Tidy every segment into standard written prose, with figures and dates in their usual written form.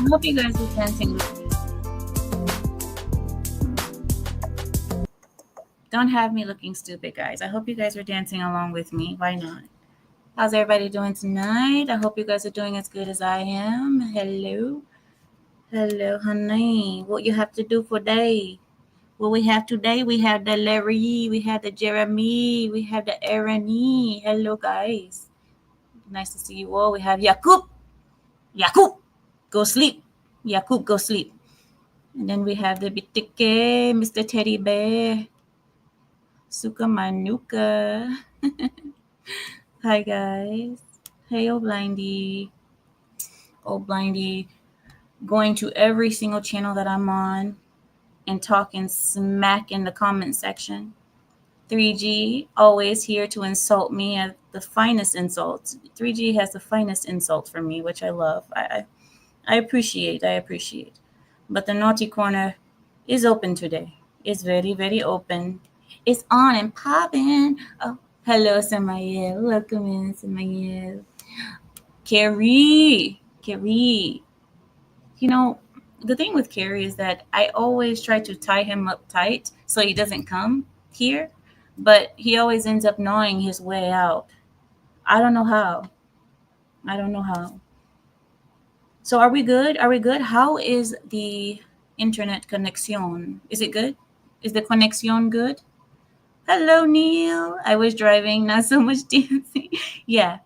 hope you guys are dancing with me. Don't have me looking stupid, guys. I hope you guys are dancing along with me. Why not? How's everybody doing tonight? I hope you guys are doing as good as I am. Hello. Hello, honey. What you have to do for day? What we have today, we have the Larry, we have the Jeremy, we have the Aaron. Hello, guys. Nice to see you all. We have Yakub. Yakub, go sleep. Yakub, go sleep. And then we have the Bitike, Mr. Teddy Bear. Suka Manuka. Hi, guys. Hey, oh, Blindy. Oh, Blindy. Going to every single channel that I'm on and talking smack in the comment section. 3G, always here to insult me at the finest insults. 3G has the finest insults for me, which I love. I appreciate. But the naughty corner is open today. It's very, very open. It's on and popping. Oh, hello, Samael. Welcome in, Samael. Carrie. You know, the thing with Carrie is that I always try to tie him up tight so he doesn't come here, but he always ends up gnawing his way out. I don't know how. So are we good? How is the internet connection? Is it good? Is the connection good? Hello, Neil. I was driving, not so much dancing. Yeah.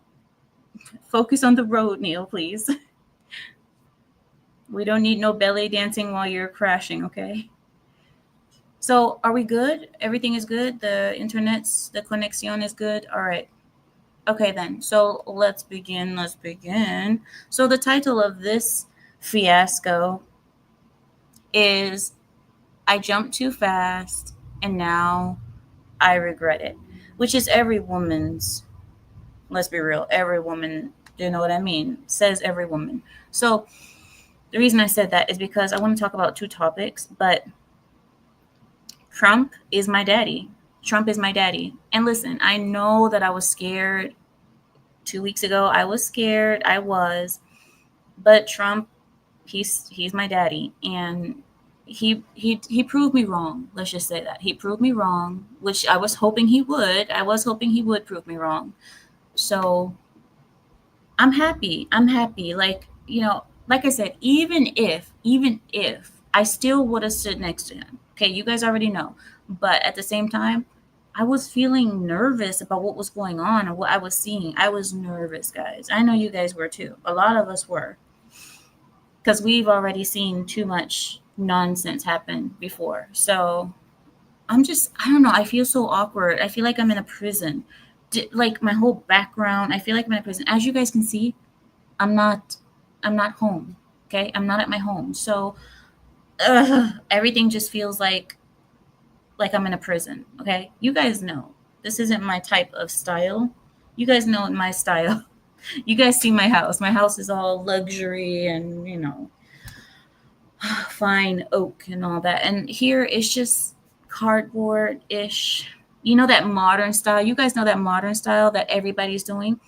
Focus on the road, Neil, please. We don't need no belly dancing while you're crashing, okay? So are we good? Everything is good? The connection is good? All right. Okay, then. So let's begin. So the title of this fiasco is I Jumped Too Fast and Now I Regret It, which is every woman's, let's be real, every woman, you know what I mean? Says every woman. So the reason I said that is because I want to talk about two topics, but Trump is my daddy. And listen, I know that I was scared 2 weeks ago. I was scared. But Trump, he's my daddy, and he proved me wrong. Let's just say that he proved me wrong, which I was hoping he would. Prove me wrong. So I'm happy. Like, like I said, even if I still would have stood next to him. Okay, you guys already know. But at the same time, I was feeling nervous about what was going on and what I was seeing. I was nervous, guys. I know you guys were too. A lot of us were. Because we've already seen too much nonsense happen before. So I don't know. I feel so awkward. I feel like I'm in a prison. Like my whole background, I feel like I'm in a prison. As you guys can see, I'm not home. Okay, I'm not at my home. So everything just feels like I'm in a prison. Okay, you guys know this isn't my type of style. You guys know my style. You guys see my house. My house is all luxury and fine oak and all that. And here it's just cardboard-ish. You know that modern style. You guys know that modern style that everybody's doing.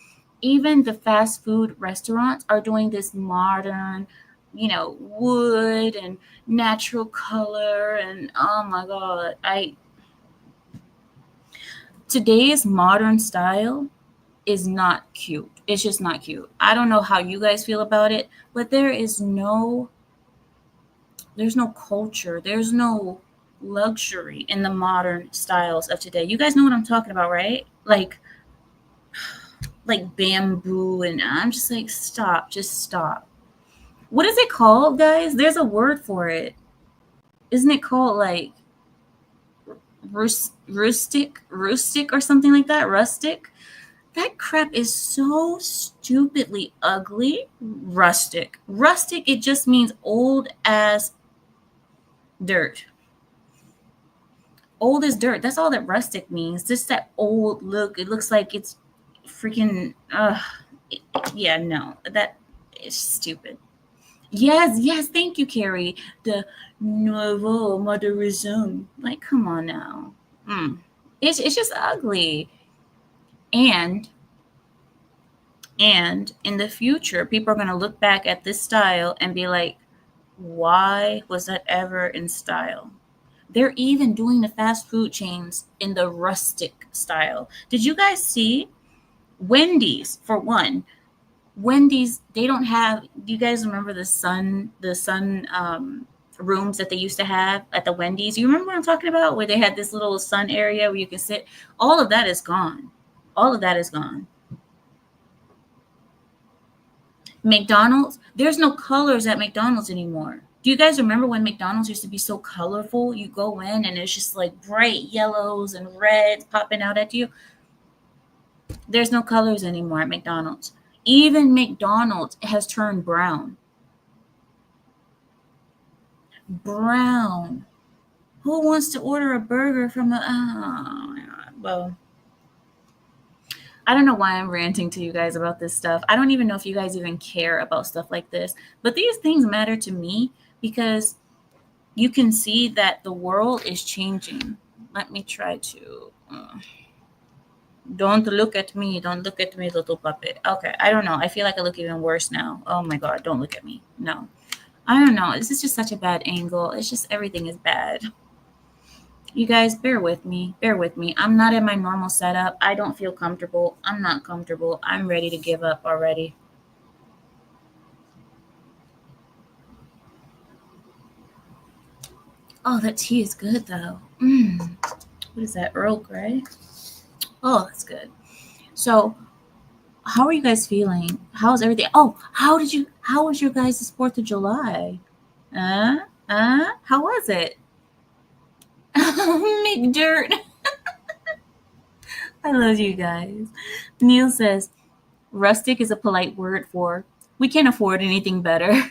Even the fast food restaurants are doing this modern, wood and natural color. And oh my God, today's modern style is not cute. It's just not cute. I don't know how you guys feel about it, but there's no culture. There's no luxury in the modern styles of today. You guys know what I'm talking about, right? Like bamboo, and I'm just like, just stop. What is it called, guys? There's a word for it. Isn't it called like rustic or something like that? Rustic? That crap is so stupidly ugly. Rustic, it just means old as dirt. Old as dirt. That's all that rustic means. Just that old look. It looks like it's freaking yeah, no, that is stupid. Yes, thank you, Carrie. The nouveau modernism. Like, come on now. It's just ugly. And in the future, people are going to look back at this style and be like, Why was that ever in style? They're even doing the fast food chains in the rustic style. Did you guys see Wendy's, for one? Wendy's, they don't have, do you guys remember the sun rooms that they used to have at the Wendy's? You remember what I'm talking about? Where they had this little sun area where you can sit? All of that is gone. All of that is gone. McDonald's, there's no colors at McDonald's anymore. Do you guys remember when McDonald's used to be so colorful? You go in and it's just like bright yellows and reds popping out at you. There's no colors anymore at McDonald's. Even McDonald's has turned brown. Brown. Who wants to order a burger from a? Oh my god. Well, I don't know why I'm ranting to you guys about this stuff. I don't even know if you guys even care about stuff like this. But these things matter to me because you can see that the world is changing. Let me try to. Don't look at me. Don't look at me, little puppet. Okay, I don't know. I feel like I look even worse now. Oh my god, don't look at me. No. I don't know. This is just such a bad angle. It's just everything is bad. You guys, bear with me. Bear with me. I'm not in my normal setup. I don't feel comfortable. I'm not comfortable. I'm ready to give up already. Oh, that tea is good though. What is that? Earl Grey? Oh, that's good. So, how are you guys feeling? How's everything? Oh, how was your guys' 4th of July? How was it? McDirt. I love you guys. Neil says, rustic is a polite word for we can't afford anything better.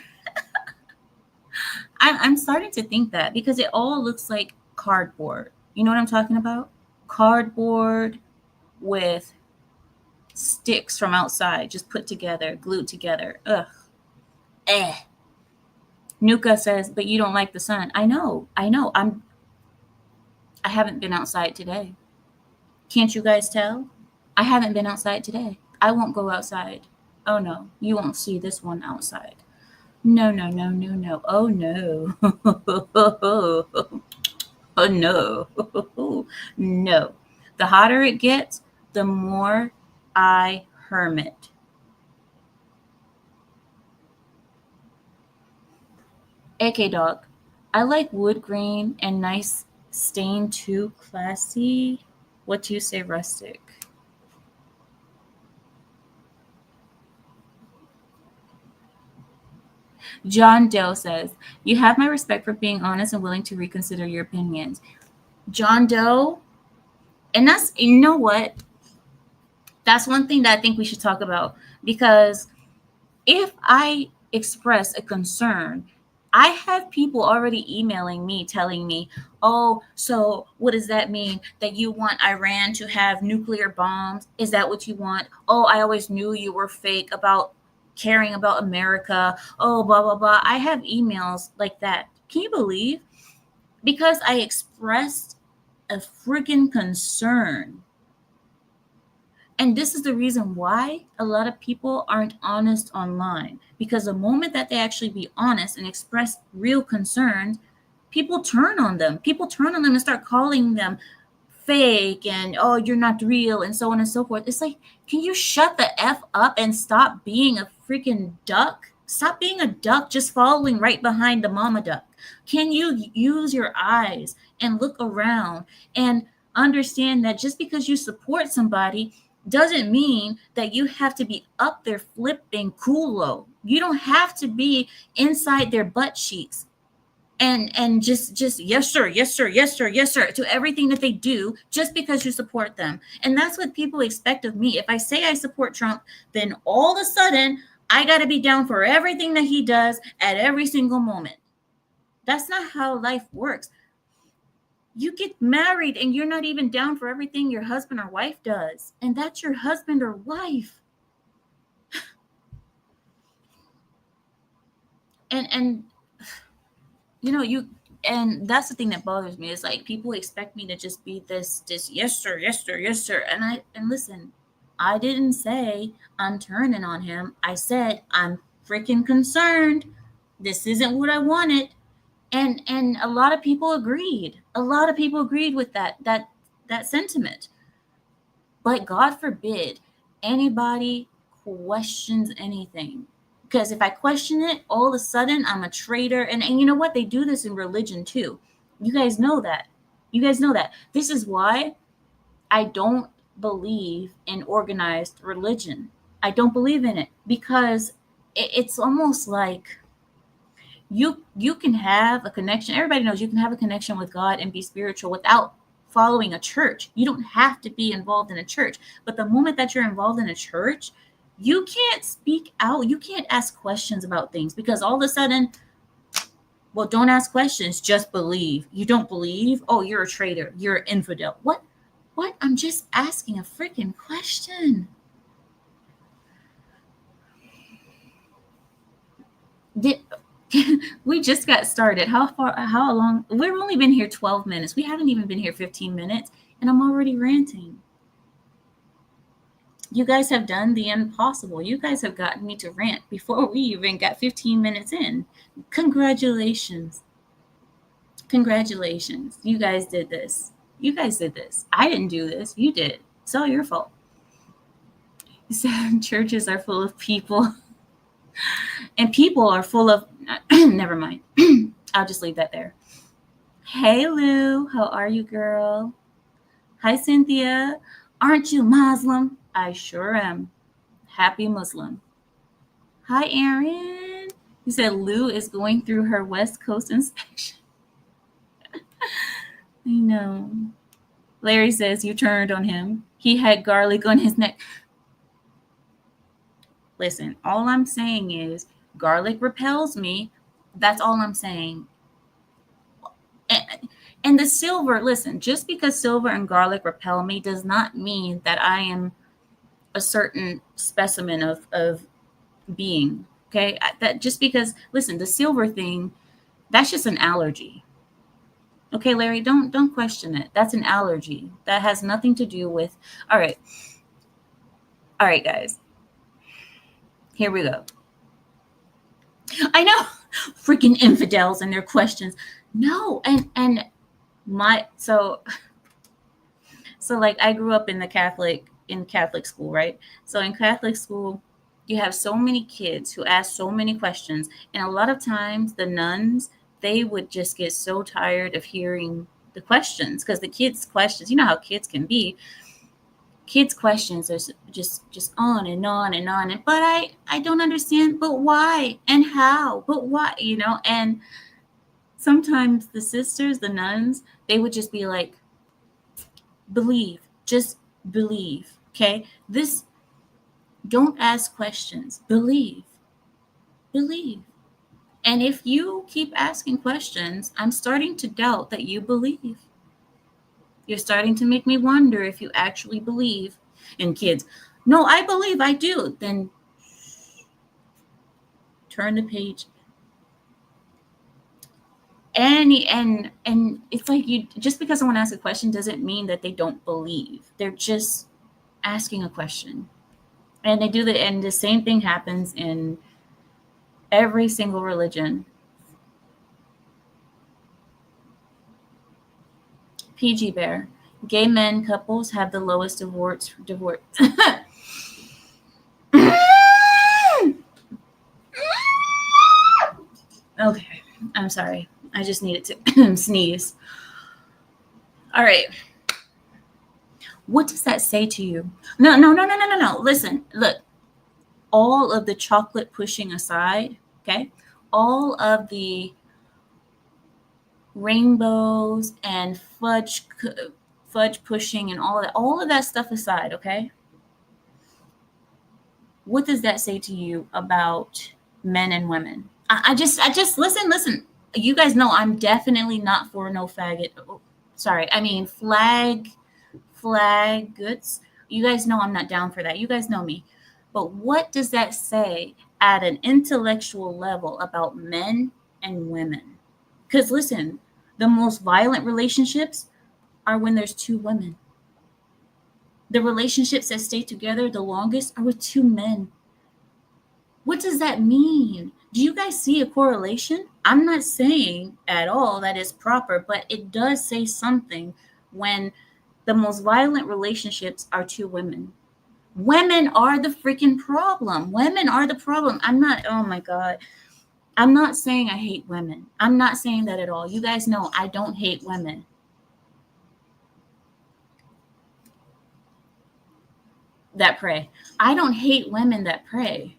I'm starting to think that because it all looks like cardboard. You know what I'm talking about? Cardboard with sticks from outside just put together, glued together. Ugh. Eh. Nuka says, but you don't like the sun. I know. I haven't been outside today. Can't you guys tell? I haven't been outside today. I won't go outside. Oh no, you won't see this one outside. No, no, no, no, no. Oh no. Oh no. No. The hotter it gets, the more I hermit. AK dog. I like wood grain and nice stain too. Classy. What do you say, rustic? John Doe says, you have my respect for being honest and willing to reconsider your opinions. John Doe, and that's, you know what? That's one thing that I think we should talk about because if I express a concern, I have people already emailing me telling me, oh, so what does that mean? That you want Iran to have nuclear bombs? Is that what you want? Oh, I always knew you were fake about caring about America. Oh, blah, blah, blah. I have emails like that. Can you believe? Because I expressed a freaking concern. And this is the reason why a lot of people aren't honest online. Because the moment that they actually be honest and express real concerns, people turn on them. People turn on them and start calling them fake and, oh, you're not real, and so on and so forth. It's like, can you shut the F up and stop being a freaking duck? Stop being a duck just following right behind the mama duck. Can you use your eyes and look around and understand that just because you support somebody doesn't mean that you have to be up there flipping culo. You don't have to be inside their butt cheeks and just yes sir, yes sir, yes sir, yes sir to everything that they do just because you support them. And that's what people expect of me. If I say I support Trump, then all of a sudden I got to be down for everything that he does at every single moment. That's not how life works. You get married and you're not even down for everything your husband or wife does. And that's your husband or wife. And you know, and that's the thing that bothers me. Is like people expect me to just be this yes sir, yes sir, yes sir. And listen, I didn't say I'm turning on him. I said I'm freaking concerned. This isn't what I wanted. And a lot of people agreed. A lot of people agreed with that sentiment. But God forbid anybody questions anything. Because if I question it, all of a sudden I'm a traitor. And you know what? They do this in religion too. You guys know that. You guys know that. This is why I don't believe in organized religion. I don't believe in it because it's almost like you can have a connection. Everybody knows you can have a connection with God and be spiritual without following a church. You don't have to be involved in a church. But the moment that you're involved in a church, you can't speak out. You can't ask questions about things because all of a sudden, well, don't ask questions, just believe. You don't believe? Oh, you're a traitor. You're an infidel. What? What? I'm just asking a freaking question. Did we just got started? How long? We've only been here 12 minutes. We haven't even been here 15 minutes, and I'm already ranting. You guys have done the impossible. You guys have gotten me to rant before we even got 15 minutes in. Congratulations. Congratulations. You guys did this. You guys did this. I didn't do this. You did. It's all your fault. You said churches are full of people. And people are full of never mind. I'll just leave that there. Hey Lou, how are you, girl? Hi Cynthia. Aren't you Muslim? I sure am. Happy Muslim. Hi Aaron. He said Lou is going through her West Coast inspection. I know. Larry says you turned on him. He had garlic on his neck. Listen, all I'm saying is garlic repels me. That's all I'm saying. And the silver, listen, just because silver and garlic repel me does not mean that I am a certain specimen of being. Okay? That just because, listen, the silver thing, that's just an allergy. Okay, Larry, don't question it. That's an allergy. That has nothing to do with. All right. All right, guys. Here we go. I know, freaking infidels and their questions. No, and my so like I grew up in Catholic school, right? So in Catholic school, you have so many kids who ask so many questions, and a lot of times the nuns, they would just get so tired of hearing the questions because the kids' questions, you know how kids can be. Kids' questions are just on and on and on. And but I don't understand. But why and how? But why? And sometimes the sisters, the nuns, they would just be like, believe, just believe. Okay, don't ask questions. Believe. And if you keep asking questions, I'm starting to doubt that you believe. You're starting to make me wonder if you actually believe in kids. No, I believe I do. Then turn the page. And it's like you just because someone asks a question doesn't mean that they don't believe. They're just asking a question. And they do that, and the same thing happens in every single religion. PG Bear. Gay men couples have the lowest divorce. Okay, I'm sorry. I just needed to sneeze. All right. What does that say to you? No. Listen, look. All of the chocolate pushing aside, okay? All of the rainbows and fudge pushing and all of that stuff aside, okay? What does that say to you about men and women? I just listen. You guys know I'm definitely not for no faggot. Oh, sorry, I mean flag goods. You guys know I'm not down for that. You guys know me. But what does that say at an intellectual level about men and women? Because listen, the most violent relationships are when there's two women. The relationships that stay together the longest are with two men. What does that mean? Do you guys see a correlation? I'm not saying at all that it's proper, but it does say something when the most violent relationships are two women. Women are the freaking problem. Women are the problem. I'm not, oh my God. I'm not saying I hate women. I'm not saying that at all. You guys know I don't hate women that pray. I don't hate women that pray.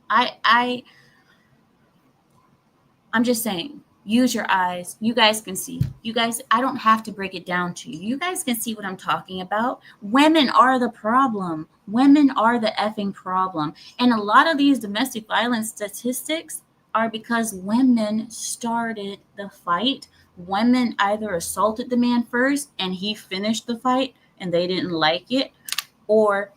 I I'm just saying, use your eyes. You guys can see. You guys, I don't have to break it down to you. You guys can see what I'm talking about. Women are the problem. Women are the effing problem. And a lot of these domestic violence statistics are because women started the fight. Women either assaulted the man first and he finished the fight and they didn't like it, or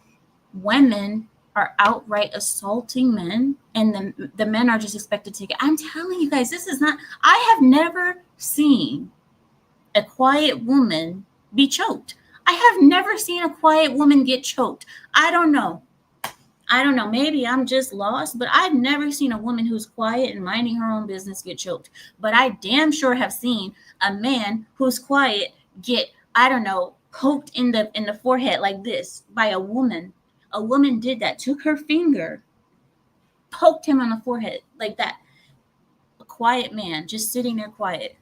women are outright assaulting men and the men are just expected to take it. I'm telling you guys, this is not, I have never seen a quiet woman be choked. I have never seen a quiet woman get choked. I don't know. Maybe I'm just lost, but I've never seen a woman who's quiet and minding her own business get choked. But I damn sure have seen a man who's quiet get, I don't know, poked in the forehead like this by a woman. A woman did that, took her finger, poked him on the forehead like that. A quiet man just sitting there quiet.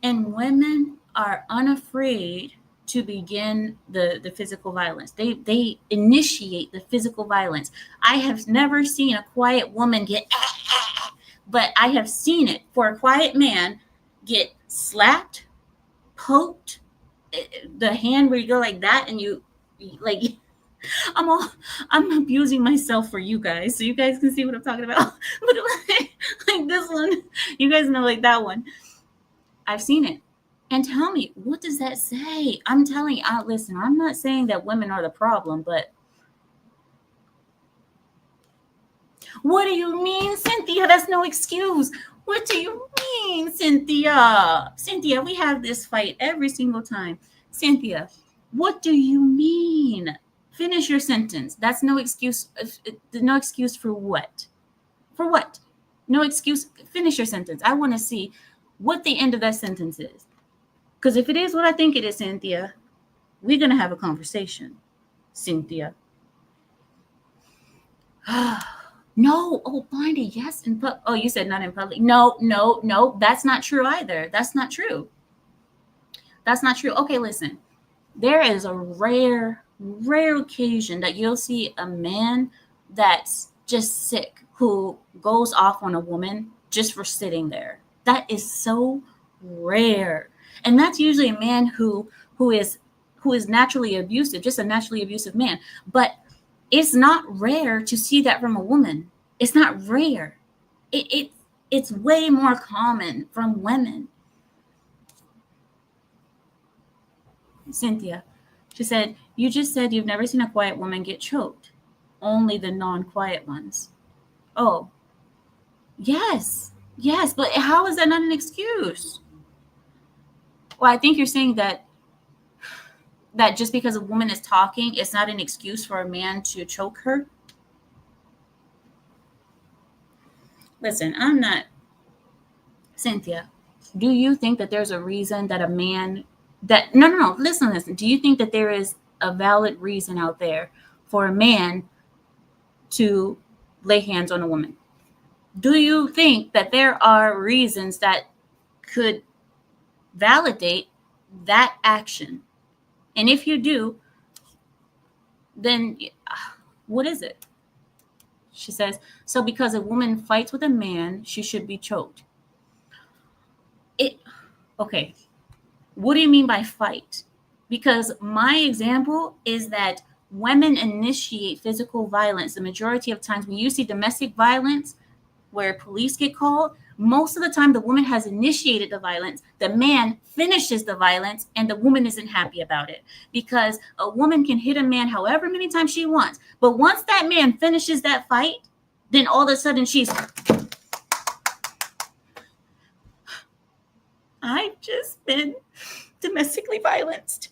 And women are unafraid to begin the physical violence. They initiate the physical violence. I have never seen a quiet woman get, but I have seen it for a quiet man get slapped, poked, the hand where you go like that and you like, I'm abusing myself for you guys so you guys can see what I'm talking about. But like this one, you guys know, like that one. I've seen it. And tell me, what does that say? I'm telling you, listen, I'm not saying that women are the problem, but what do you mean, Cynthia? That's no excuse. What do you mean, Cynthia? Cynthia, we have this fight every single time. Cynthia, what do you mean? Finish your sentence. That's no excuse. No excuse for what? For what? No excuse. Finish your sentence. I want to see what the end of that sentence is. Because if it is what I think it is, Cynthia, we're going to have a conversation, Cynthia. No. Oh, Blindy, yes. Oh, you said not in public. No. That's not true either. That's not true. That's not true. Okay, listen. There is a rare occasion that you'll see a man that's just sick who goes off on a woman just for sitting there. That is so rare. And that's usually a man who is naturally abusive, just a naturally abusive man. But it's not rare to see that from a woman. It's not rare. It's way more common from women. Cynthia, she said, you just said you've never seen a quiet woman get choked. Only the non-quiet ones. Oh, yes, but how is that not an excuse? Well, I think you're saying that just because a woman is talking, it's not an excuse for a man to choke her. Listen, I'm not, Cynthia, do you think that there's a reason that a man that, no, listen. Do you think that there is a valid reason out there for a man to lay hands on a woman? Do you think that there are reasons that could validate that action? And if you do, then what is it? She says, so because a woman fights with a man, she should be choked. Okay. What do you mean by fight? Because my example is that women initiate physical violence. The majority of times when you see domestic violence where police get called, most of the time the woman has initiated the violence, the man finishes the violence, and the woman isn't happy about it. Because a woman can hit a man however many times she wants. But once that man finishes that fight, then all of a sudden she's, I've just been domestically violenced.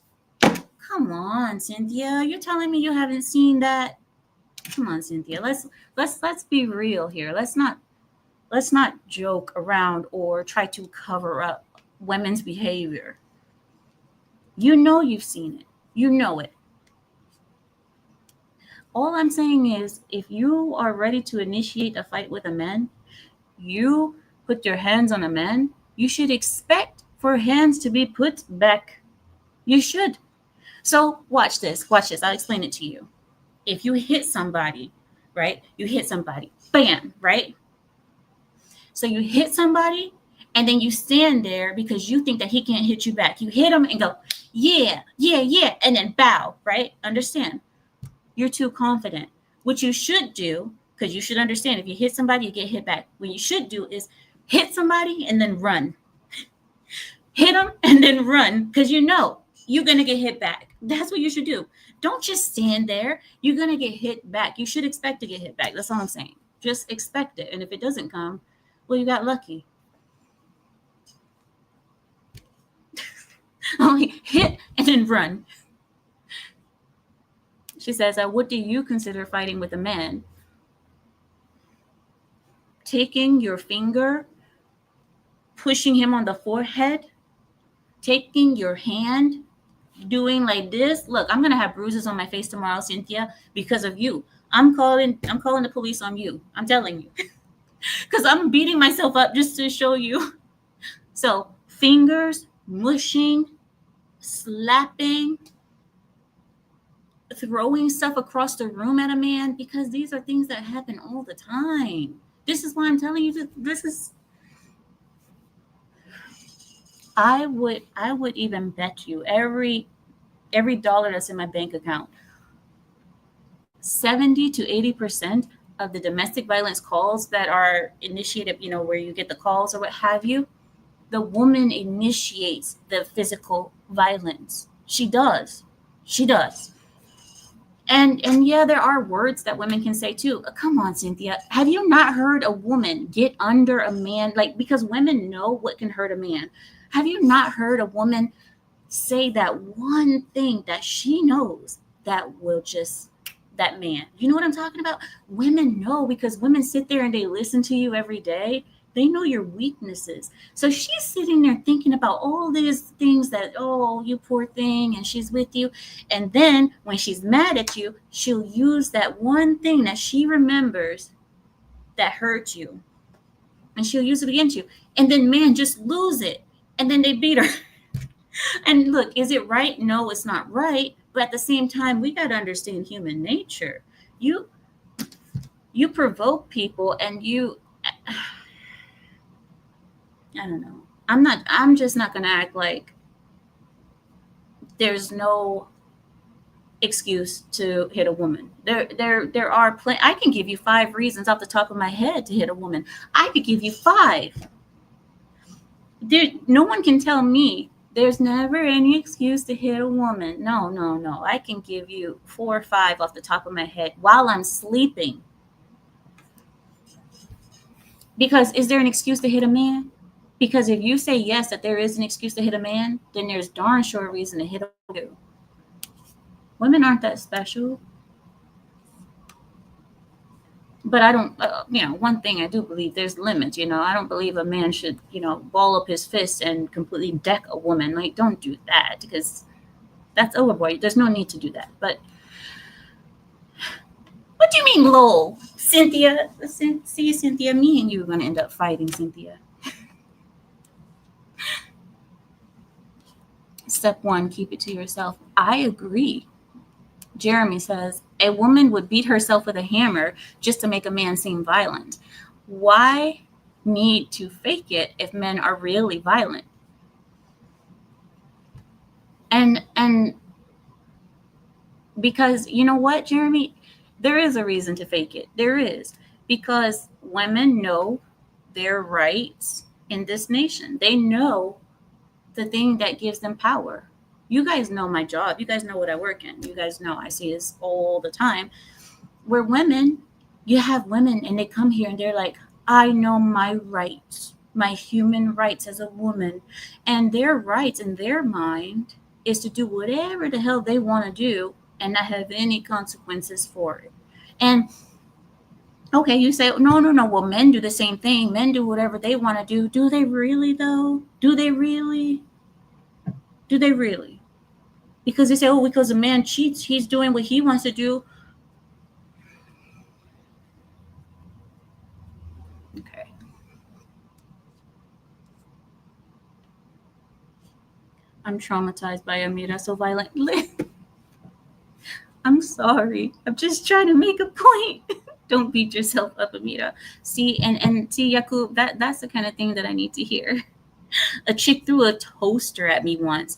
Come on, Cynthia. You're telling me you haven't seen that? Come on, Cynthia. Let's be real here. Let's not joke around or try to cover up women's behavior. You know you've seen it. You know it. All I'm saying is if you are ready to initiate a fight with a man, you put your hands on a man, you should expect for hands to be put back. You should. So watch this. Watch this. I'll explain it to you. If you hit somebody, right? You hit somebody. Bam, right? So you hit somebody and then you stand there because you think that he can't hit you back. You hit him and go, yeah, yeah, yeah, and then bow, right? Understand? You're too confident. What you should do, because you should understand, if you hit somebody, you get hit back. What you should do is hit somebody and then run. Hit them and then run, because you know you're going to get hit back. That's what you should do. Don't just stand there. You're going to get hit back. You should expect to get hit back. That's all I'm saying. Just expect it. And if it doesn't come, well, you got lucky. Only hit and then run. She says, what do you consider fighting with a man? Taking your finger, pushing him on the forehead, taking your hand, doing like this. Look, I'm gonna have bruises on my face tomorrow, Cynthia, because of you. I'm calling the police on you. I'm telling you. Because I'm beating myself up just to show you. So fingers, mushing, slapping, throwing stuff across the room at a man, because these are things that happen all the time. This is why I'm telling you this is. I would even bet you every dollar that's in my bank account, 70 to 80% of the domestic violence calls that are initiated, where you get the calls or what have you, the woman initiates the physical violence. She does. And yeah, there are words that women can say too. Come on, Cynthia. Have you not heard a woman get under a man? Because women know what can hurt a man. Have you not heard a woman say that one thing that she knows that will just, that man? You know what I'm talking about? Women know, because women sit there and they listen to you every day. They know your weaknesses. So she's sitting there thinking about all these things that, oh, you poor thing, and she's with you. And then when she's mad at you, she'll use that one thing that she remembers that hurt you. And she'll use it against you. And then men just lose it. And then they beat her. And look, is it right? No, it's not right. But at the same time, we got to understand human nature. You provoke people and you... I don't know. I'm just not going to act like there's no excuse to hit a woman. There are plenty. I can give you 5 reasons off the top of my head to hit a woman. I could give you 5. No one can tell me there's never any excuse to hit a woman. No. I can give you 4 or 5 off the top of my head while I'm sleeping. Because is there an excuse to hit a man? Because if you say yes, that there is an excuse to hit a man, then there's darn sure a reason to hit a woman. Women aren't that special. But I don't, one thing I do believe, there's limits. I don't believe a man should, ball up his fist and completely deck a woman. Like, don't do that, because that's overboard. There's no need to do that. But what do you mean, lol? Cynthia, see, Cynthia, me and you are going to end up fighting, Cynthia. Step 1, keep it to yourself. I agree. Jeremy says, a woman would beat herself with a hammer just to make a man seem violent. Why need to fake it if men are really violent? And because, you know what, Jeremy? There is a reason to fake it. There is. Because women know their rights in this nation. They know the thing that gives them power. You guys know my job. You guys know what I work in. You guys know I see this all the time. Where women, you have women and they come here and they're like, I know my rights, my human rights as a woman. And their rights in their mind is to do whatever the hell they want to do and not have any consequences for it. And okay, you say, no, no, no. Well, men do the same thing. Men do whatever they want to do. Do they really, though? Do they really? Do they really? Because they say, oh, because a man cheats, he's doing what he wants to do. Okay. I'm traumatized by Amira so violently. I'm sorry. I'm just trying to make a point. Don't beat yourself up, Amira. See, and see, Yakub, that's the kind of thing that I need to hear. A chick threw a toaster at me once.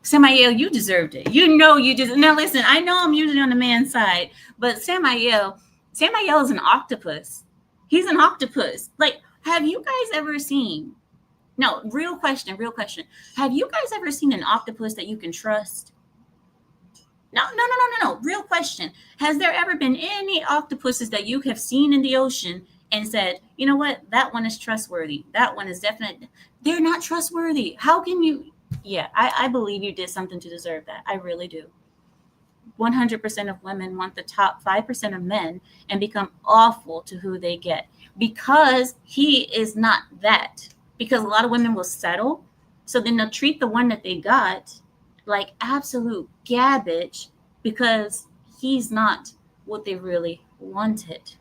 Samael, you deserved it. You know you just now listen, I know I'm usually on the man's side, but Samael is an octopus. He's an octopus. Like, have you guys ever seen? No, real question, real question. Have you guys ever seen an octopus that you can trust? No, no, no, no, no, no. Real question. Has there ever been any octopuses that you have seen in the ocean and said, you know what, that one is trustworthy? That one is definite. They're not trustworthy. How can you? Yeah, I believe you did something to deserve that. I really do. 100% of women want the top 5% of men and become awful to who they get because he is not that. Because a lot of women will settle. So then they'll treat the one that they got like absolute garbage because he's not what they really wanted.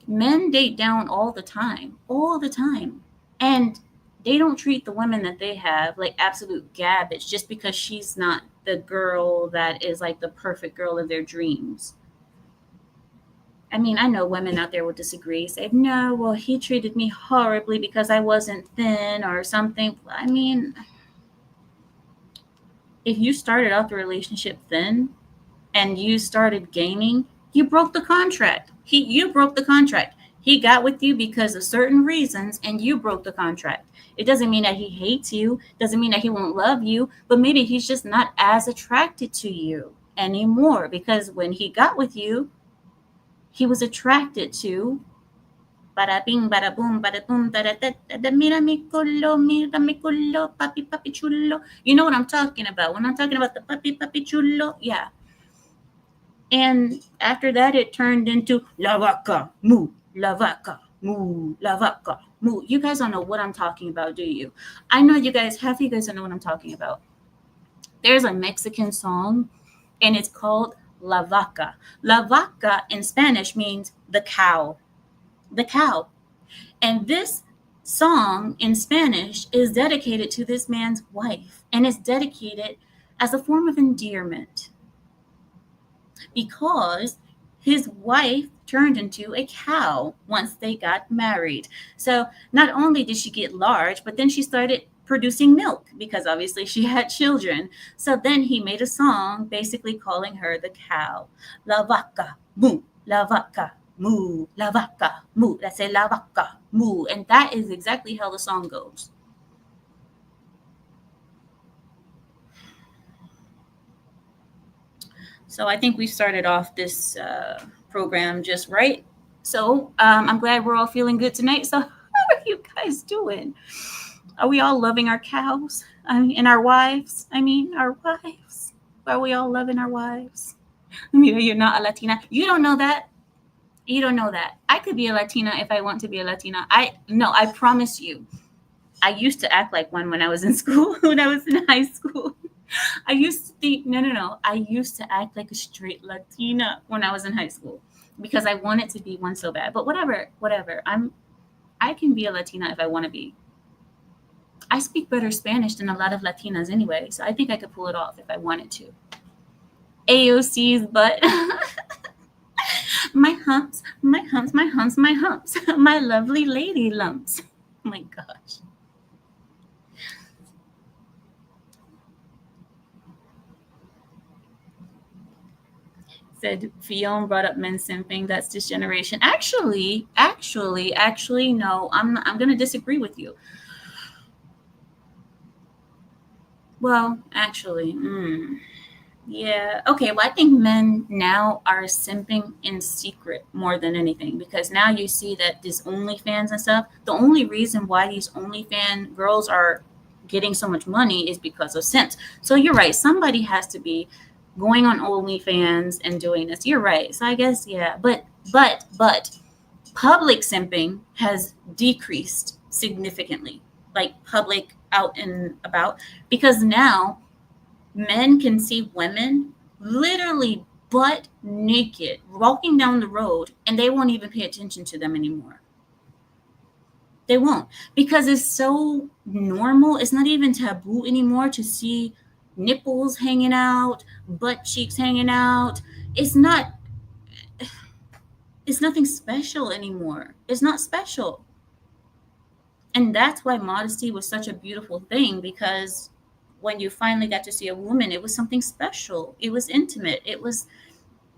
Men date down all the time. And they don't treat the women that they have like absolute garbage just because she's not the girl that is like the perfect girl of their dreams. I mean, I know women out there will disagree, say, no, well, he treated me horribly because I wasn't thin or something. I mean, if you started out the relationship thin and you started gaining, you broke the contract. You broke the contract. He got with you because of certain reasons and you broke the contract. It doesn't mean that he hates you, doesn't mean that he won't love you, but maybe he's just not as attracted to you anymore because when he got with you, he was attracted to bada bing, bada boom, bada boom, da da da, mira mi culo, papi, papi chulo. You know what I'm talking about. When I'm talking about the papi, papi chulo, yeah. And after that, it turned into la vaca, moo, la vaca, moo, la vaca, moo. You guys don't know what I'm talking about, do you? I know you guys, half of you guys don't know what I'm talking about. There's a Mexican song, and it's called La Vaca. La Vaca in Spanish means the cow. The cow. And this song in Spanish is dedicated to this man's wife, and it's dedicated as a form of endearment because his wife turned into a cow once they got married. So not only did she get large, but then she started producing milk because obviously she had children. So then he made a song basically calling her the cow. La vaca, moo, la vaca, moo, la vaca, moo. That's a la vaca, moo. And that is exactly how the song goes. So I think we started off this program just right. So I'm glad we're all feeling good tonight. So how are you guys doing? Are we all loving our cows? And our wives? I mean, our wives. Are we all loving our wives? You're not a Latina. You don't know that. You don't know that. I could be a Latina if I want to be a Latina. I promise you. I used to act like one when I was in school, when I was in high school. I used to think, no, no, no. I used to act like a straight Latina when I was in high school because I wanted to be one so bad. But whatever, whatever. I can be a Latina if I want to be. I speak better Spanish than a lot of Latinas anyway, so I think I could pull it off if I wanted to. AOC's butt. My humps, my humps, my humps, my humps. My lovely lady lumps. Oh my gosh. Said Fion brought up men simping. That's this generation. Actually, no. I'm gonna disagree with you. Well, actually, yeah. Okay. Well, I think men now are simping in secret more than anything because now you see that these OnlyFans and stuff. The only reason why these OnlyFans girls are getting so much money is because of simps. So you're right. Somebody has to be going on OnlyFans and doing this. You're right. So I guess, yeah. But public simping has decreased significantly, like public out and about, because now men can see women literally butt naked walking down the road and they won't even pay attention to them anymore. They won't, because it's so normal. It's not even taboo anymore to see nipples hanging out, butt cheeks hanging out. It's not, it's nothing special anymore. It's not special. And that's why modesty was such a beautiful thing, because when you finally got to see a woman, it was something special. It was intimate. It was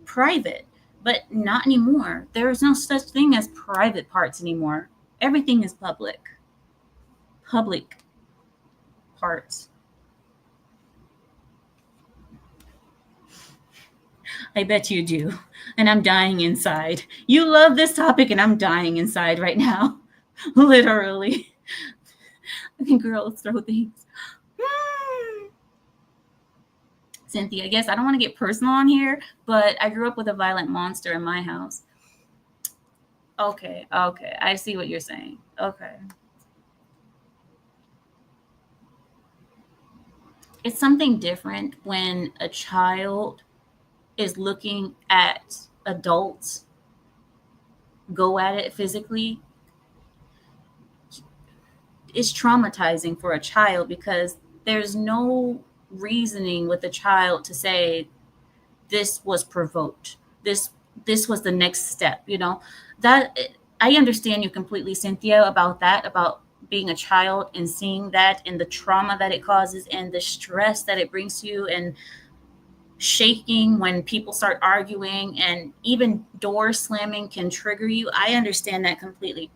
private, but not anymore. There is no such thing as private parts anymore. Everything is public. Public parts. I bet you do. And I'm dying inside. You love this topic, and I'm dying inside right now. Literally. I think girls throw things. Cynthia, I guess I don't want to get personal on here, but I grew up with a violent monster in my house. Okay. I see what you're saying. Okay. It's something different when a child is looking at adults go at it physically. It's traumatizing for a child, because there's no reasoning with a child to say this was provoked. This was the next step, That I understand you completely, Cynthia, about that, about being a child and seeing that and the trauma that it causes and the stress that it brings to you, and shaking when people start arguing, and even door slamming can trigger you. I understand that completely.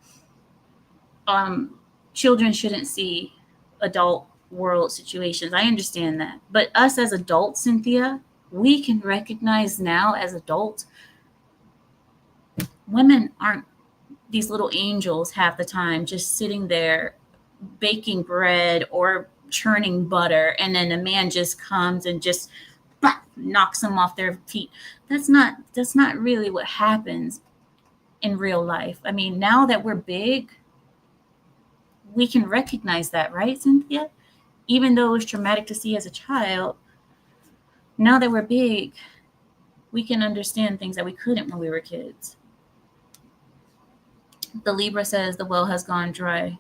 Children shouldn't see adult world situations. I understand that. But us as adults, Cynthia, we can recognize now as adults, women aren't these little angels half the time, just sitting there baking bread or churning butter, and then a man just comes and just knocks them off their feet. That's not really what happens in real life. I mean, now that we're big, we can recognize that, right, Cynthia? Even though it was traumatic to see as a child, now that we're big, we can understand things that we couldn't when we were kids. The Libra says the well has gone dry.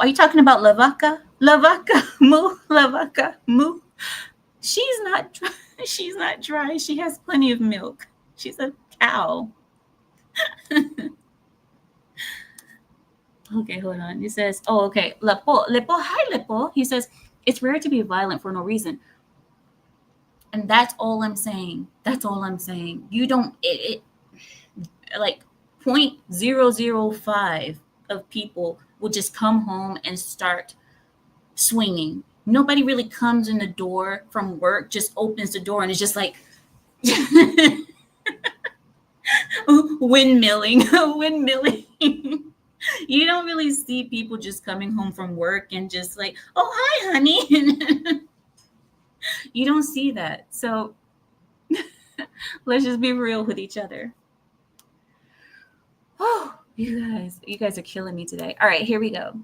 Are you talking about La Vaca? La Vaca, moo, La Vaca, moo. She's not dry. She's not dry. She has plenty of milk. She's a cow. Okay, hold on. He says, oh, okay. Lepo, hi, Lepo. He says, it's rare to be violent for no reason. And that's all I'm saying. That's all I'm saying. You don't, like 0.005 of people will just come home and start swinging. Nobody really comes in the door from work, just opens the door and is just like windmilling. You don't really see people just coming home from work and just like, oh, hi, honey. You don't see that. So let's just be real with each other. Oh, you guys are killing me today. All right, here we go.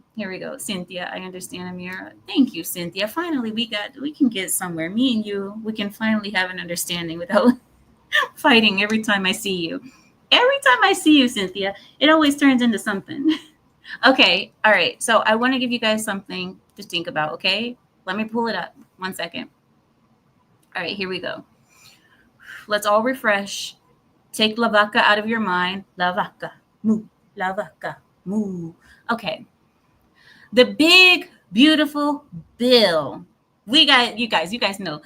Cynthia, I understand, Amira. Thank you, Cynthia. Finally, we can get somewhere. Me and you, we can finally have an understanding without fighting every time I see you. Every time I see you, Cynthia, it always turns into something. Okay, all right. So I want to give you guys something to think about, okay? Let me pull it up. 1 second. All right, here we go. Let's all refresh. Take La Vaca out of your mind. La Vaca, moo. La Vaca, moo. Okay. The big, beautiful bill. You guys know.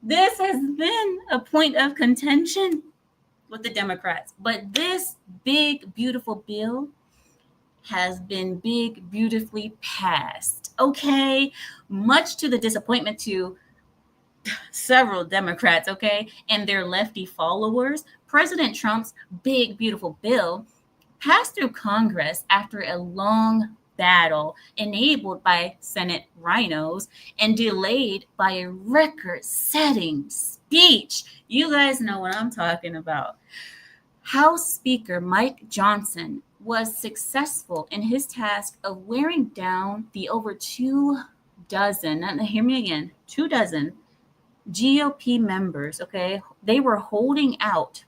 This has been a point of contention with the Democrats. But this big, beautiful bill has been big, beautifully passed. Okay? Much to the disappointment to several Democrats, okay, and their lefty followers, President Trump's big, beautiful bill passed through Congress after a long battle enabled by Senate rhinos and delayed by a record-setting speech. You guys know what I'm talking about. House Speaker Mike Johnson was successful in his task of wearing down the over 24, now hear me again, 24 GOP members, okay? They were holding out.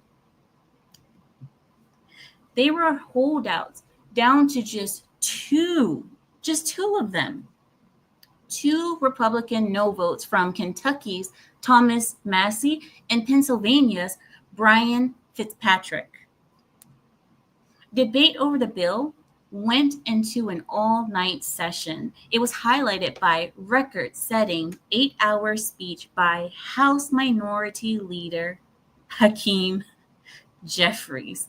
They were holdouts down to just two of them. 2 Republican no votes from Kentucky's Thomas Massie and Pennsylvania's Brian Fitzpatrick. Debate over the bill went into an all-night session. It was highlighted by record-setting 8-hour speech by House Minority Leader Hakeem Jeffries.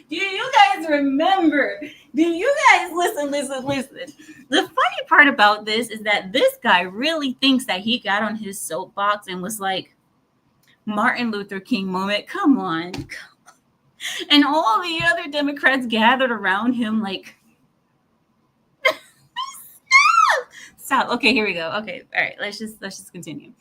Do you guys remember? Do you guys listen? The funny part about this is that this guy really thinks that he got on his soapbox and was like, Martin Luther King moment, come on. And all the other Democrats gathered around him like, stop. Okay, here we go. Okay, all right, let's just continue.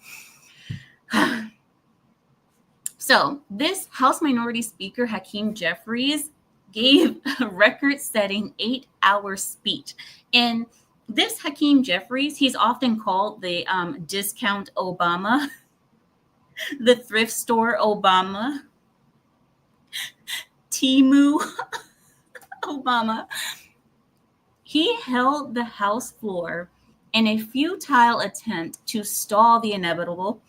So this House Minority Speaker, Hakeem Jeffries, gave a record-setting 8-hour speech. And this Hakeem Jeffries, he's often called the discount Obama, the thrift store Obama, Temu Obama. He held the House floor in a futile attempt to stall the inevitable,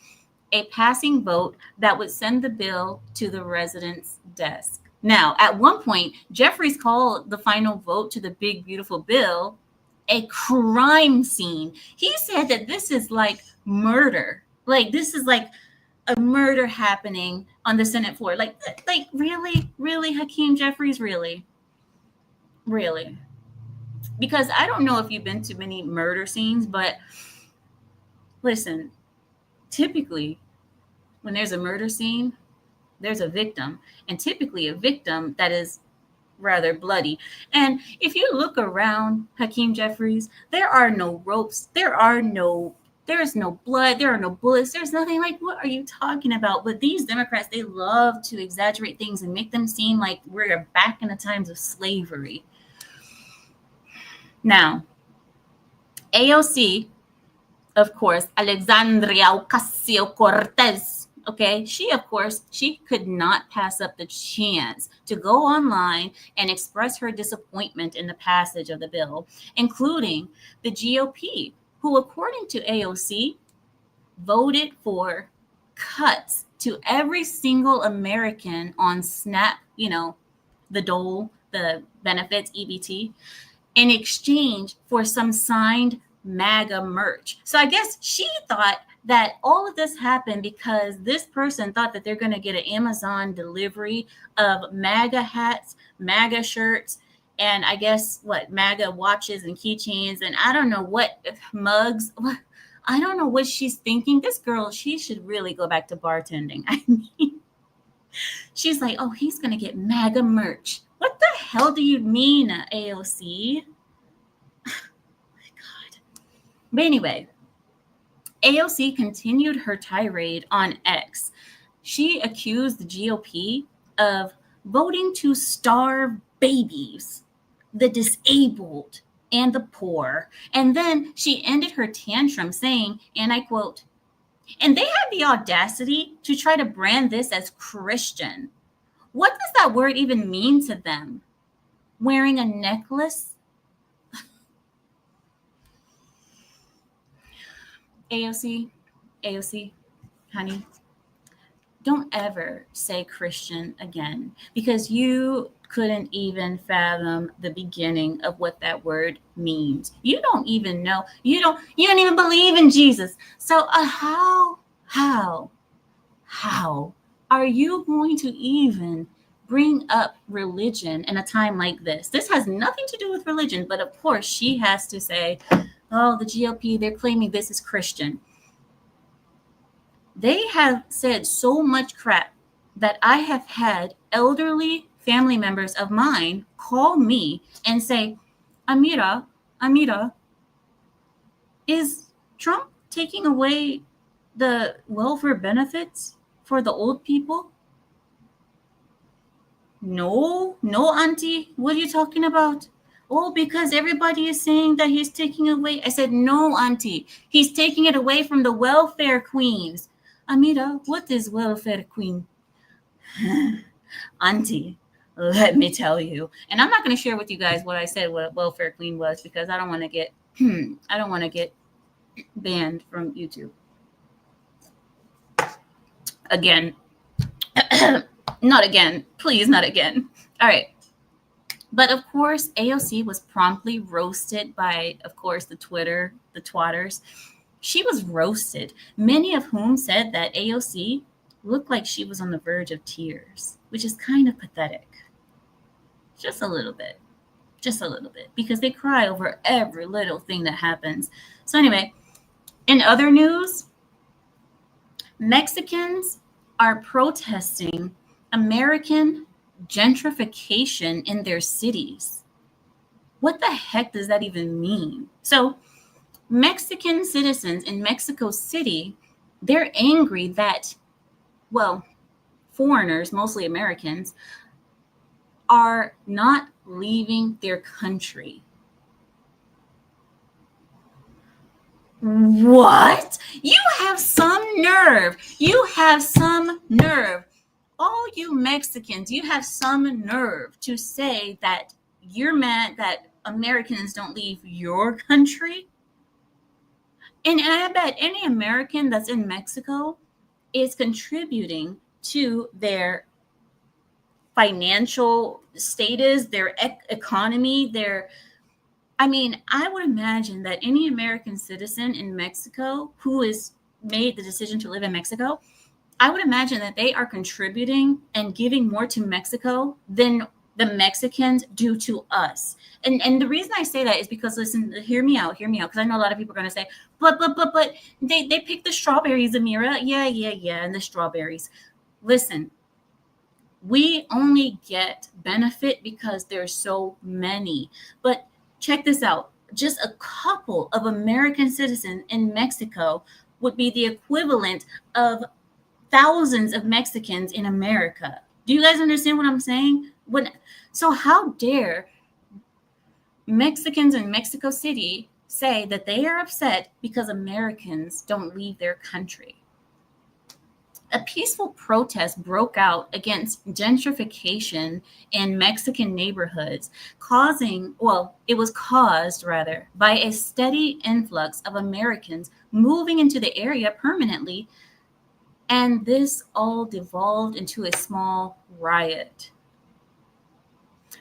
a passing vote that would send the bill to the president's desk. Now, at one point, Jeffries called the final vote to the big, beautiful bill a crime scene. He said that this is like murder. Like, this is like a murder happening on the Senate floor. Like really, Hakeem Jeffries, really? Because I don't know if you've been to many murder scenes, but listen, typically, when there's a murder scene, there's a victim, and typically a victim that is rather bloody. And if you look around Hakeem Jeffries, there are no ropes, there's no blood, there are no bullets, there's nothing. Like, what are you talking about? But these Democrats, they love to exaggerate things and make them seem like we're back in the times of slavery. Now, AOC, of course, Alexandria Ocasio-Cortez, okay, she could not pass up the chance to go online and express her disappointment in the passage of the bill, including the GOP, who, according to AOC, voted for cuts to every single American on SNAP, the dole, the benefits, EBT, in exchange for some signed MAGA merch. So I guess she thought that all of this happened because this person thought that they're going to get an Amazon delivery of MAGA hats, MAGA shirts, and I guess MAGA watches and keychains, and I don't know what mugs. I don't know what she's thinking. This girl, she should really go back to bartending. I mean, she's like, oh, he's going to get MAGA merch. What the hell do you mean, AOC? But anyway, AOC continued her tirade on X. She accused the GOP of voting to starve babies, the disabled, and the poor. And then she ended her tantrum saying, and I quote, and they had the audacity to try to brand this as Christian. What does that word even mean to them? Wearing a necklace? AOC, honey, don't ever say Christian again, because you couldn't even fathom the beginning of what that word means. You don't even know. You don't even believe in Jesus. So how are you going to even bring up religion in a time like this? This has nothing to do with religion, but of course she has to say, oh, the GOP, they're claiming this is Christian. They have said so much crap that I have had elderly family members of mine call me and say, Amira, is Trump taking away the welfare benefits for the old people? No, auntie. What are you talking about? Oh, because everybody is saying that he's taking away. I said, no, auntie. He's taking it away from the welfare queens. Amira, what is welfare queen? Auntie, let me tell you. And I'm not going to share with you guys what I said what a welfare queen was because I don't want to get I don't want to get banned from YouTube. Again. Not again. Please, not again. All right. But of course, AOC was promptly roasted by, of course, the twatters. She was roasted, many of whom said that AOC looked like she was on the verge of tears, which is kind of pathetic. Just a little bit, because they cry over every little thing that happens. So anyway, in other news, Mexicans are protesting American gentrification in their cities. What the heck does that even mean? So Mexican citizens in Mexico City, they're angry that, well, foreigners, mostly Americans, are not leaving their country. What? You have some nerve. All you Mexicans, you have some nerve to say that you're mad that Americans don't leave your country. And I bet any American that's in Mexico is contributing to their financial status, their economy, I would imagine that any American citizen in Mexico who has made the decision to live in Mexico, I would imagine that they are contributing and giving more to Mexico than the Mexicans do to us. And the reason I say that is because, listen, hear me out, because I know a lot of people are going to say, but they picked the strawberries, Amira. Yeah, and the strawberries. Listen, we only get benefit because there's so many. But check this out. Just a couple of American citizens in Mexico would be the equivalent of thousands of Mexicans in America. Do you guys understand what I'm saying? So how dare Mexicans in Mexico City say that they are upset because Americans don't leave their country? A peaceful protest broke out against gentrification in Mexican neighborhoods, it was caused by a steady influx of Americans moving into the area permanently, and this all devolved into a small riot.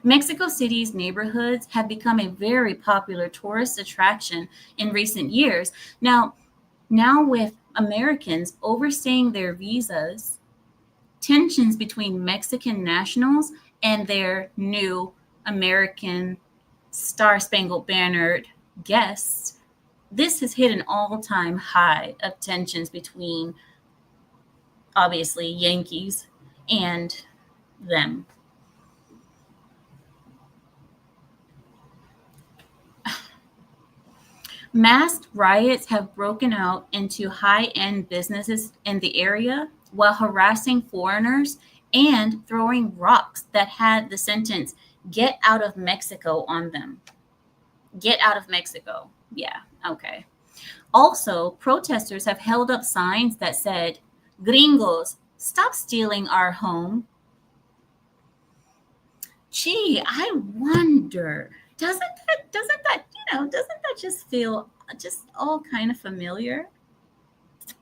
Mexico City's neighborhoods have become a very popular tourist attraction in recent years. Now with Americans overstaying their visas, tensions between Mexican nationals and their new American Star-Spangled Bannered guests, this has hit an all-time high of tensions between, obviously, Yankees and them. Masked riots have broken out into high-end businesses in the area while harassing foreigners and throwing rocks that had the sentence, "Get out of Mexico" on them. Get out of Mexico. Yeah, okay. Also, protesters have held up signs that said, "Gringos, stop stealing our home." Gee, I wonder, doesn't that just feel just all kind of familiar?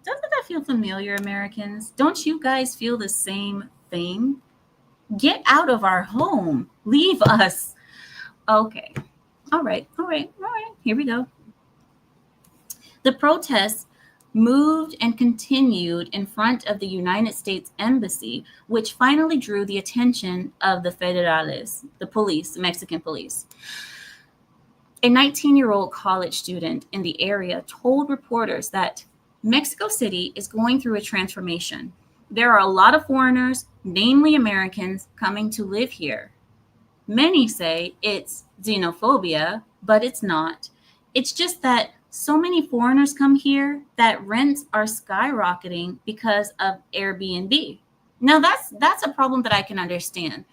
Doesn't that feel familiar, Americans? Don't you guys feel the same thing? Get out of our home. Leave us. Okay. All right. Here we go. The protests moved and continued in front of the United States Embassy, which finally drew the attention of the federales, the police, the Mexican police. A 19-year-old college student in the area told reporters that Mexico City is going through a transformation. There are a lot of foreigners, namely Americans, coming to live here. Many say it's xenophobia, but it's not. It's just that so many foreigners come here that rents are skyrocketing because of Airbnb. Now that's a problem that I can understand.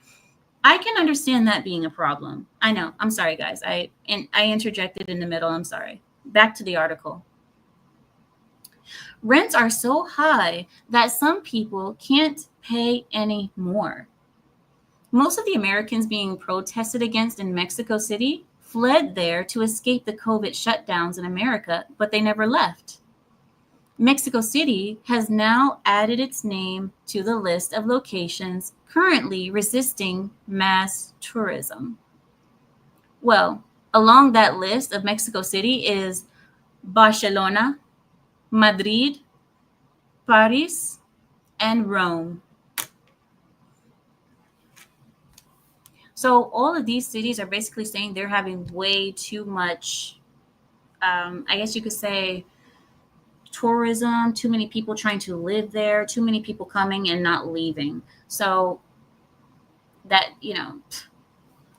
I can understand that being a problem. I know. I'm sorry, guys. I interjected in the middle. I'm sorry. Back to the article. Rents are so high that some people can't pay any more. Most of the Americans being protested against in Mexico City fled there to escape the COVID shutdowns in America, but they never left. Mexico City has now added its name to the list of locations currently resisting mass tourism. Well, along that list of Mexico City is Barcelona, Madrid, Paris, and Rome. So all of these cities are basically saying they're having way too much, I guess you could say, tourism, too many people trying to live there, too many people coming and not leaving. So that,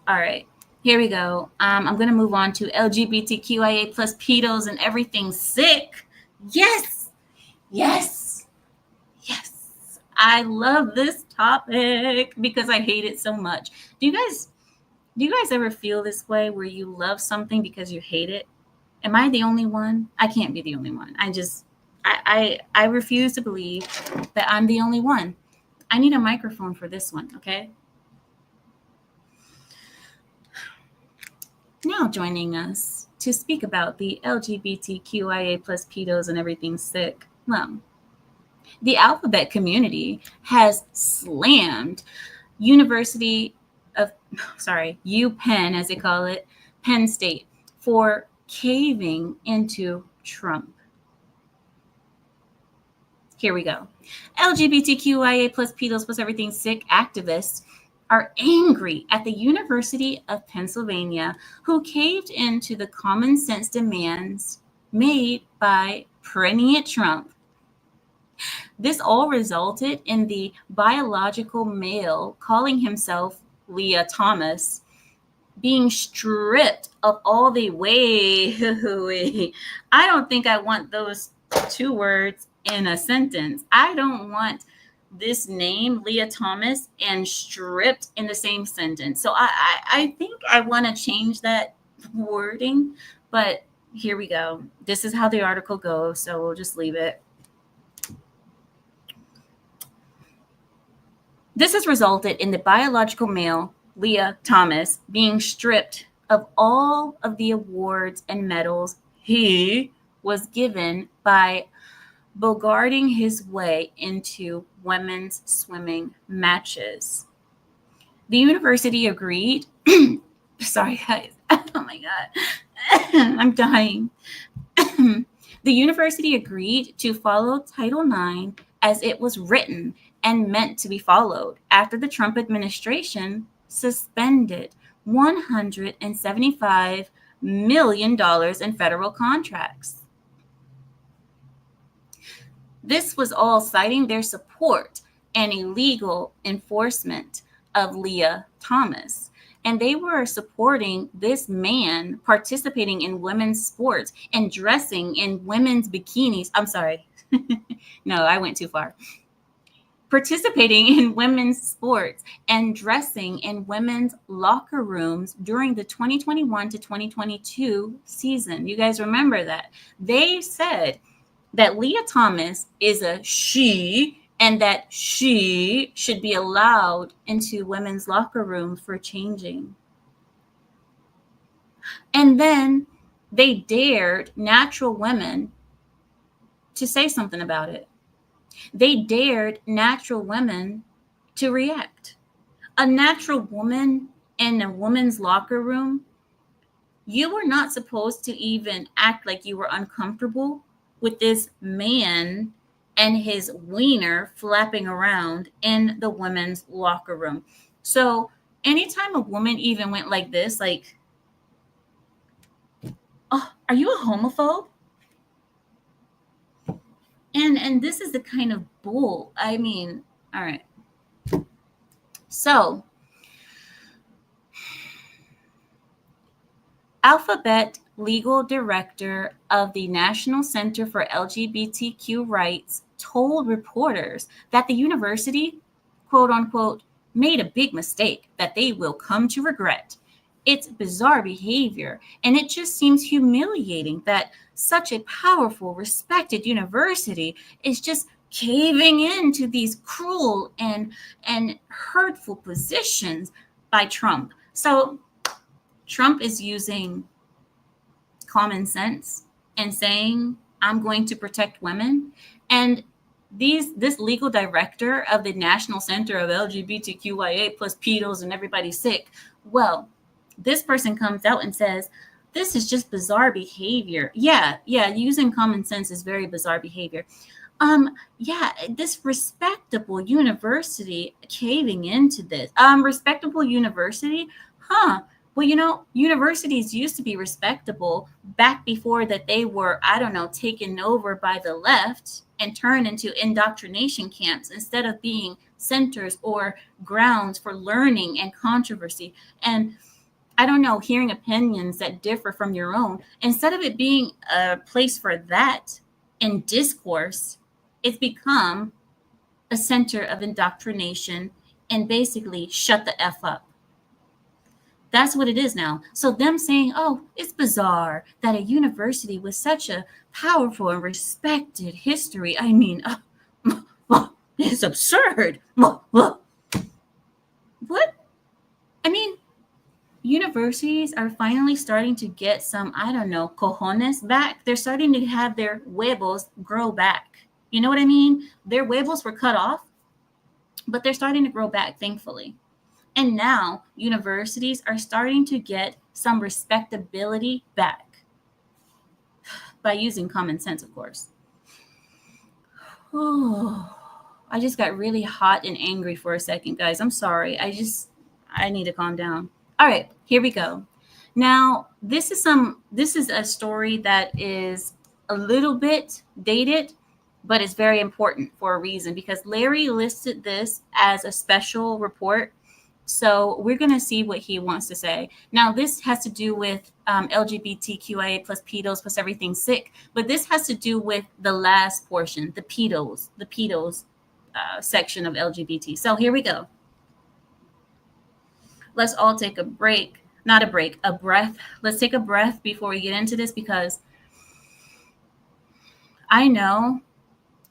all right, here we go. I'm going to move on to LGBTQIA plus pedos and everything sick. Yes, yes, yes. I love this topic because I hate it so much. Do you guys ever feel this way where you love something because you hate it? Am I the only one? I can't be the only one. I refuse to believe that I'm the only one. I need a microphone for this one, okay? Now joining us to speak about the LGBTQIA plus pedos and everything sick. Well, the alphabet community has slammed UPenn, as they call it, Penn State, for caving into Trump. Here we go. LGBTQIA plus pedos plus everything sick activists are angry at the University of Pennsylvania, who caved into the common sense demands made by President Trump. This all resulted in the biological male calling himself Leah Thomas being stripped of all the I don't think I want those two words in a sentence. I don't want this name, Leah Thomas, and stripped in the same sentence. So I think I want to change that wording, but here we go. This is how the article goes, so we'll just leave it. This has resulted in the biological male, Leah Thomas, being stripped of all of the awards and medals he was given by bogarting his way into women's swimming matches. The university agreed. Sorry, guys. Oh my God. I'm dying. The university agreed to follow Title IX as it was written and meant to be followed after the Trump administration suspended $175 million in federal contracts. This was all citing their support and illegal enforcement of Leah Thomas. And they were supporting this man participating in women's sports and dressing in women's bikinis. I'm sorry. No, I went too far. Participating in women's sports and dressing in women's locker rooms during the 2021 to 2022 season. You guys remember that? They said that Leah Thomas is a she and that she should be allowed into women's locker rooms for changing. And then they dared natural women to say something about it. They dared natural women to react. A natural woman in a woman's locker room, you were not supposed to even act like you were uncomfortable with this man and his wiener flapping around in the women's locker room. So anytime a woman even went like this, like, oh, are you a homophobe? And this is the kind of bull. I mean, all right. So, Alphabet legal director of the National Center for LGBTQ Rights told reporters that the university, quote unquote, made a big mistake that they will come to regret. It's bizarre behavior, and it just seems humiliating that such a powerful, respected university is just caving into these cruel and hurtful positions by Trump. So Trump is using common sense and saying, I'm going to protect women. And this legal director of the National Center of LGBTQIA plus pedos and everybody's sick, well, this person comes out and says, this is just bizarre behavior. Yeah, using common sense is very bizarre behavior. Yeah, this respectable university caving into this. Respectable university? Huh. Well, universities used to be respectable back before that they were, I don't know, taken over by the left and turned into indoctrination camps instead of being centers or grounds for learning and controversy. And I don't know, hearing opinions that differ from your own, instead of it being a place for that in discourse, it's become a center of indoctrination and basically shut the F up. That's what it is now. So them saying, oh, it's bizarre that a university with such a powerful and respected history, I mean, it's absurd. What? I mean, universities are finally starting to get some, I don't know, cojones back. They're starting to have their huevos grow back. You know what I mean? Their huevos were cut off, but they're starting to grow back, thankfully. And now universities are starting to get some respectability back by using common sense, of course. Oh, I just got really hot and angry for a second, guys. I'm sorry. I need to calm down. All right, here we go. Now, this is a story that is a little bit dated, but it's very important for a reason because Larry listed this as a special report. So we're going to see what he wants to say. Now, this has to do with LGBTQIA plus pedos plus everything sick, but this has to do with the last portion, the pedos section of LGBT. So here we go. Let's all take a break. Not a break, a breath. Let's take a breath before we get into this because I know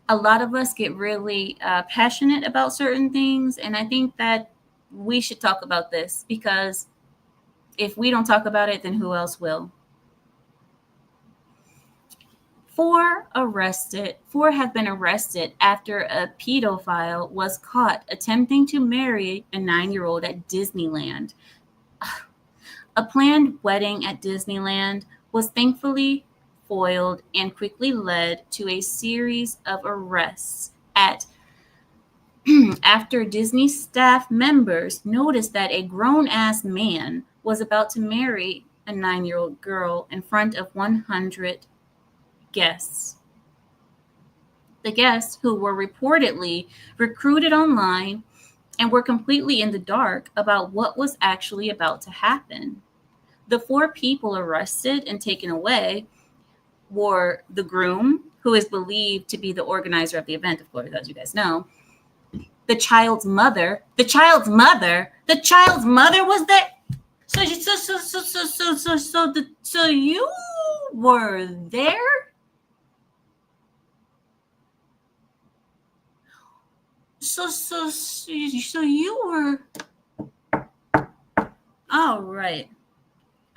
a lot of us get really passionate about certain things. And I think that we should talk about this because if we don't talk about it, then who else will? Four have been arrested after a pedophile was caught attempting to marry a 9-year-old at Disneyland. A planned wedding at Disneyland was thankfully foiled and quickly led to a series of arrests after Disney staff members noticed that a grown-ass man was about to marry a 9-year-old girl in front of 100 guests. The guests, who were reportedly recruited online and were completely in the dark about what was actually about to happen. The 4 people arrested and taken away were the groom, who is believed to be the organizer of the event, of course, as you guys know. The child's mother was there. So you were there? So you were. All right.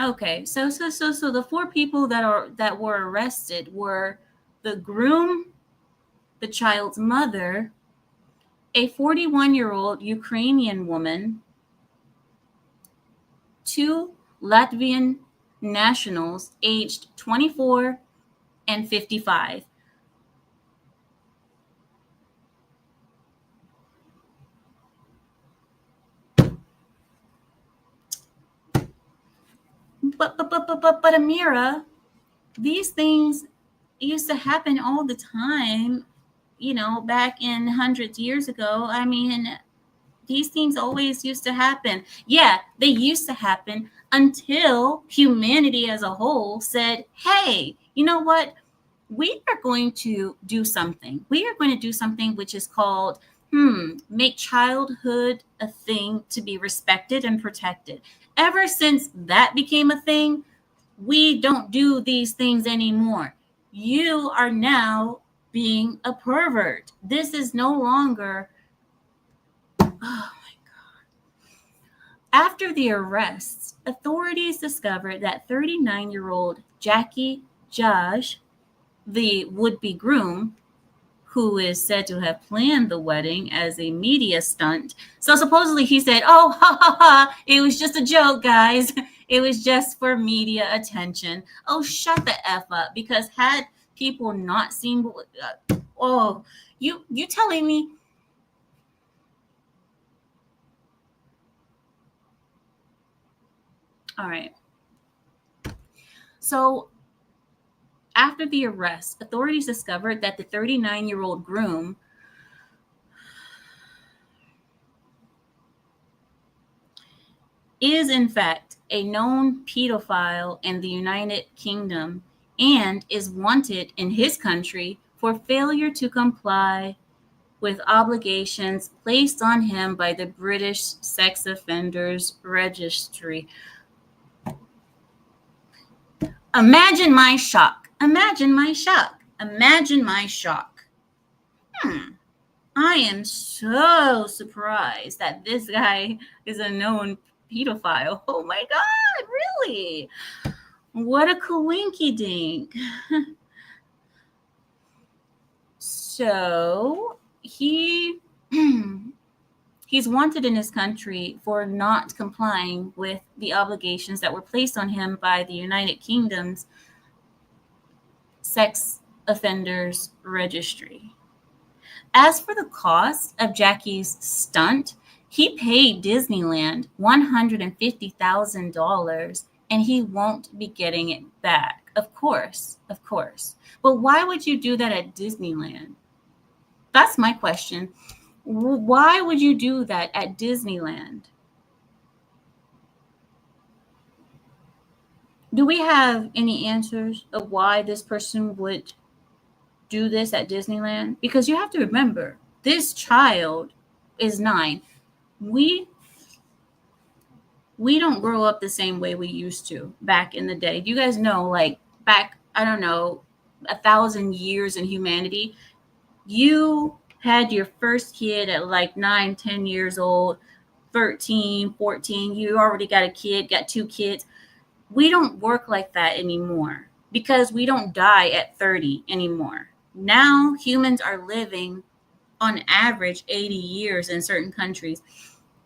Okay. So the 4 people that were arrested were the groom, the child's mother, a 41-year-old Ukrainian woman, 2 Latvian nationals aged 24 and 55. But Amira, these things used to happen all the time back in hundreds years ago. I mean, these things always used to happen. Yeah, they used to happen until humanity as a whole said, hey, you know what? We are going to do something. We are going to do something which is called, make childhood a thing to be respected and protected. Ever since that became a thing, we don't do these things anymore. You are now being a pervert. This is no longer. Oh. After the arrests, authorities discovered that 39-year-old Jackie Josh, the would-be groom, who is said to have planned the wedding as a media stunt. So supposedly he said, oh, ha, ha, ha, it was just a joke, guys. It was just for media attention. Oh, shut the F up. Because had people not seen, you telling me? All right. So after the arrest, authorities discovered that the 39-year-old groom is in fact a known pedophile in the United Kingdom and is wanted in his country for failure to comply with obligations placed on him by the British Sex Offenders Registry. Imagine my shock. Imagine my shock. Imagine my shock. I am so surprised that this guy is a known pedophile. Oh my God, really? What a coinky dink. So he's wanted in his country for not complying with the obligations that were placed on him by the United Kingdom's Sex Offenders Registry. As for the cost of Jackie's stunt, he paid Disneyland $150,000 and he won't be getting it back. Of course. But why would you do that at Disneyland? That's my question. Why would you do that at Disneyland? Do we have any answers of why this person would do this at Disneyland? Because you have to remember, this child is 9. We don't grow up the same way we used to back in the day. You guys know, like back, I don't know, 1,000 years in humanity, you had your first kid at like 9, 10 years old, 13, 14, you already got a kid, got 2 kids. We don't work like that anymore because we don't die at 30 anymore. Now humans are living on average 80 years in certain countries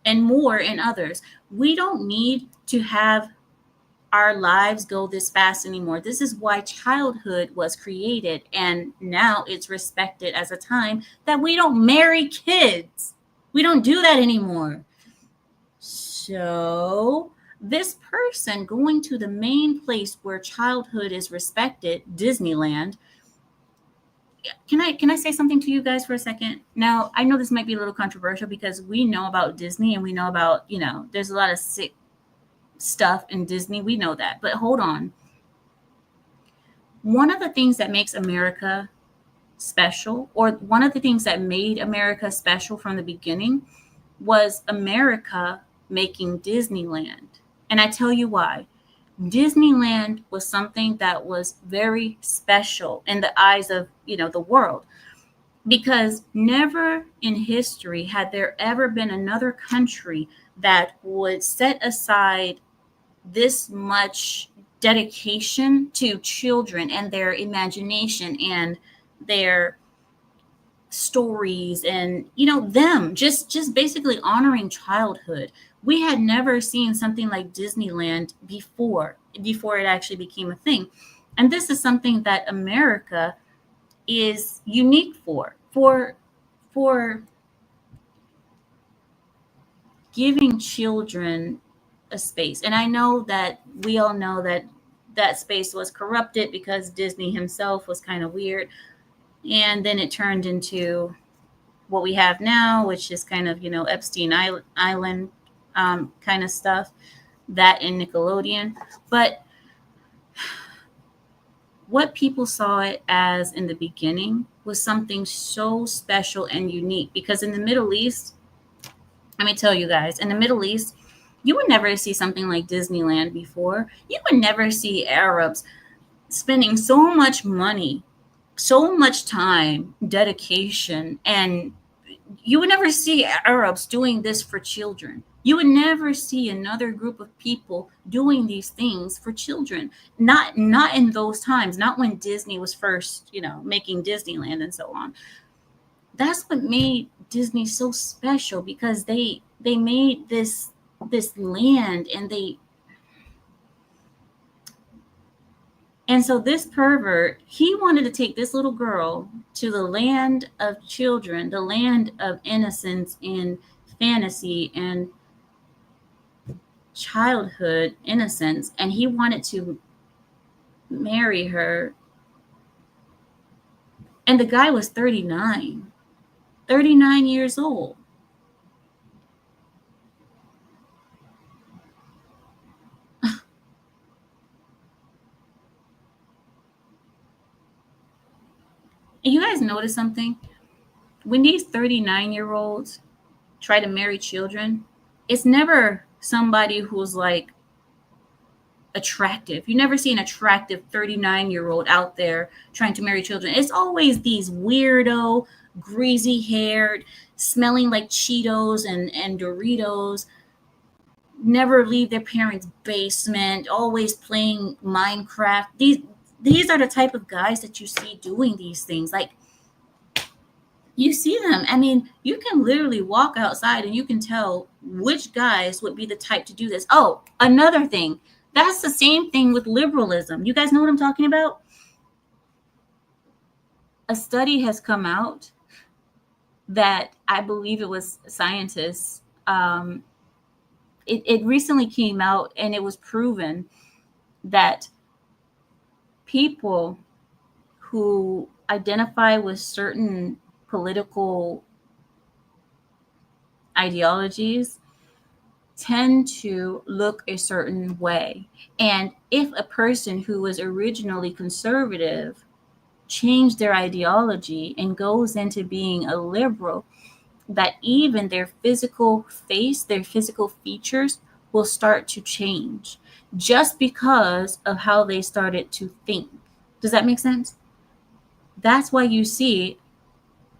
and more in others. We don't need to have our lives go this fast anymore. This is why childhood was created, and now it's respected as a time that we don't marry kids. We don't do that anymore. So this person going to the main place where childhood is respected, Disneyland. Can I say something to you guys for a second? Now, I know this might be a little controversial because we know about Disney and we know about, there's a lot of sick stuff in Disney. We know that. But hold on. One of the things that makes America special, or one of the things that made America special from the beginning, was America making Disneyland. And I tell you why. Disneyland was something that was very special in the eyes of, the world, because never in history had there ever been another country that would set aside this much dedication to children and their imagination and their stories and them just basically honoring childhood. We had never seen something like Disneyland before it actually became a thing. And this is something that America is unique for giving children a space. And I know that we all know that space was corrupted because Disney himself was kind of weird. And then it turned into what we have now, which is kind of, Epstein Island kind of stuff, that in Nickelodeon. But what people saw it as in the beginning was something so special and unique, because in the Middle East, let me tell you guys, in the Middle East, you would never see something like Disneyland before. You would never see Arabs spending so much money, so much time, dedication, and you would never see Arabs doing this for children. You would never see another group of people doing these things for children. Not in those times, not when Disney was first, making Disneyland and so on. That's what made Disney so special, because they made this land, and so this pervert, he wanted to take this little girl to the land of children, the land of innocence and fantasy and childhood innocence, and he wanted to marry her. And the guy was 39 years old. And you guys notice something? When these 39-year-olds try to marry children, it's never somebody who's like attractive. You never see an attractive 39-year-old out there trying to marry children. It's always these weirdo, greasy haired, smelling like Cheetos and Doritos, never leave their parents' basement, always playing Minecraft. These are the type of guys that you see doing these things. Like, you see them. I mean, you can literally walk outside and you can tell which guys would be the type to do this. Oh, another thing. That's the same thing with liberalism. You guys know what I'm talking about? A study has come out that, I believe it was scientists. It recently came out, and it was proven that people who identify with certain political ideologies tend to look a certain way. And if a person who was originally conservative changed their ideology and goes into being a liberal, that even their physical face, their physical features will start to change just because of how they started to think. Does that make sense? That's why you see,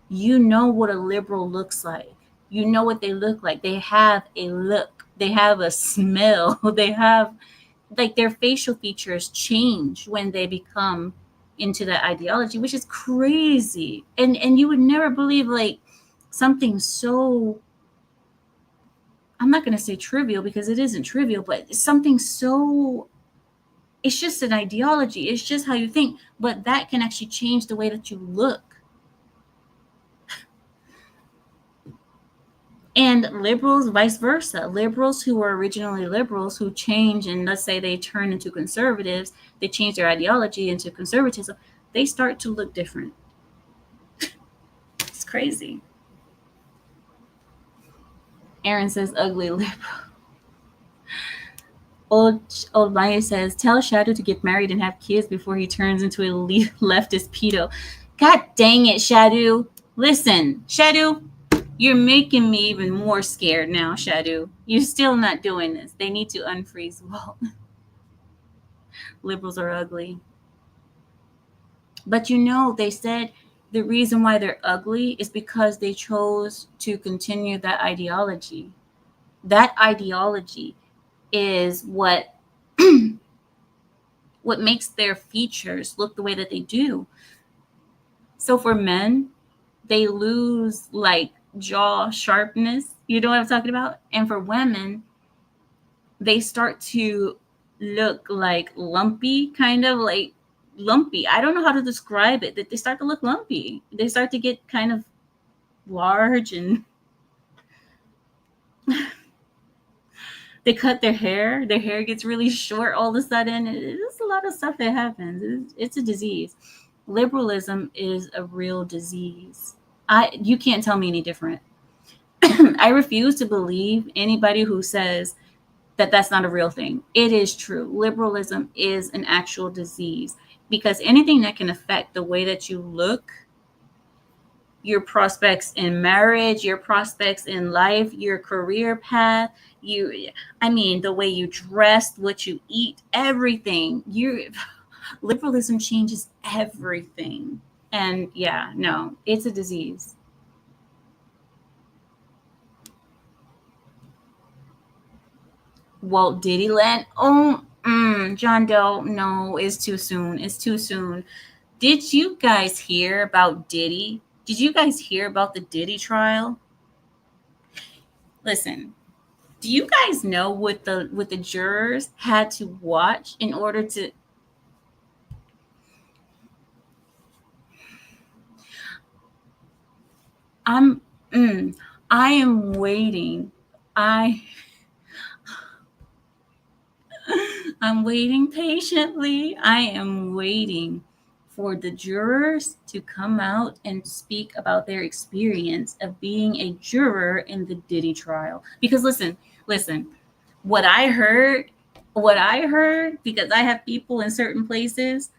what a liberal looks like. You know what they look like. They have a look, they have a smell, they have, like, their facial features change when they become into that ideology, which is crazy. And you would never believe, like, something so, I'm not going to say trivial, because it isn't trivial, but something so, it's just an ideology. It's just how you think, but that can actually change the way that you look. And liberals, vice versa. Liberals who were originally liberals, who change, and let's say they turn into conservatives, they change their ideology into conservatism, they start to look different. It's crazy. Aaron says, ugly liberal. Old Maya says, tell Shadow to get married and have kids before he turns into a leftist pedo. God dang it, Shadow. Listen, Shadow, you're making me even more scared now, Shadow. You're still not doing this. They need to unfreeze Walt. Liberals are ugly. But they said the reason why they're ugly is because they chose to continue that ideology. That ideology is what makes their features look the way that they do. So for men, they lose like jaw sharpness. You know what I'm talking about? And for women, they start to look like lumpy, kind of like lumpy. I don't know how to describe it. That they start to look lumpy. They start to get kind of large, and they cut their hair. Their hair gets really short all of a sudden. There's a lot of stuff that happens. It's a disease. Liberalism is a real disease. You can't tell me any different. I refuse to believe anybody who says that that's not a real thing. It is true. Liberalism is an actual disease, because anything that can affect the way that you look, your prospects in marriage, your prospects in life, your career path, the way you dress, what you eat, everything. Liberalism changes everything. And yeah, no, it's a disease. Walt Disneyland. Oh, John Doe. No, it's too soon. It's too soon. Did you guys hear about Diddy? Did you guys hear about the Diddy trial? Listen, do you guys know what the jurors had to watch in order to? I'm. I am waiting. I I'm waiting patiently. I am waiting for the jurors to come out and speak about their experience of being a juror in the Diddy trial. Because listen, what I heard, because I have people in certain places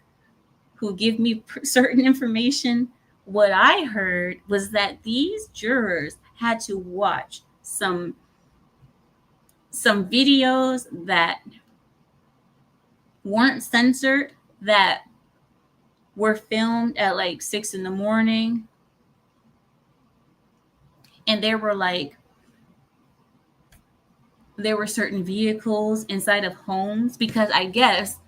who give me certain information, what I heard was that these jurors had to watch some videos that weren't censored, that were filmed at like 6 in the morning, and there were certain vehicles inside of homes, because I guess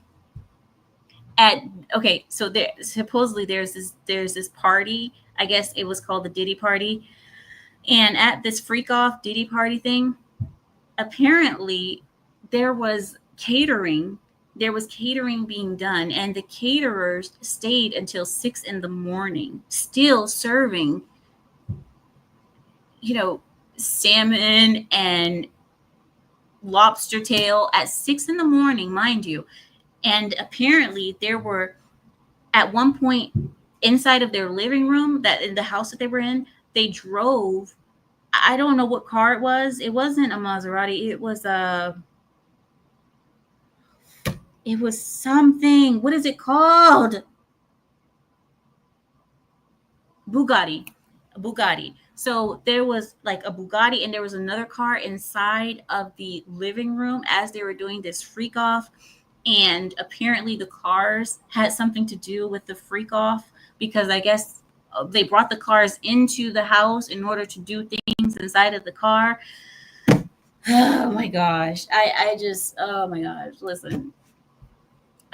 at okay, so there supposedly there's this party. I guess it was called the Diddy party, and at this freak off Diddy party thing, apparently there was catering. There was catering being done, and the caterers stayed until 6 in the morning, still serving, salmon and lobster tail at 6 in the morning, mind you. And apparently, there were at one point inside of their living room, that in the house that they were in, they drove. I don't know what car it was. It wasn't a Maserati. It was something. What is it called? Bugatti. So there was like a Bugatti, and there was another car inside of the living room as they were doing this freak off. And apparently the cars had something to do with the freak off, because I guess they brought the cars into the house in order to do things inside of the car. Oh my gosh. Oh my gosh. Listen,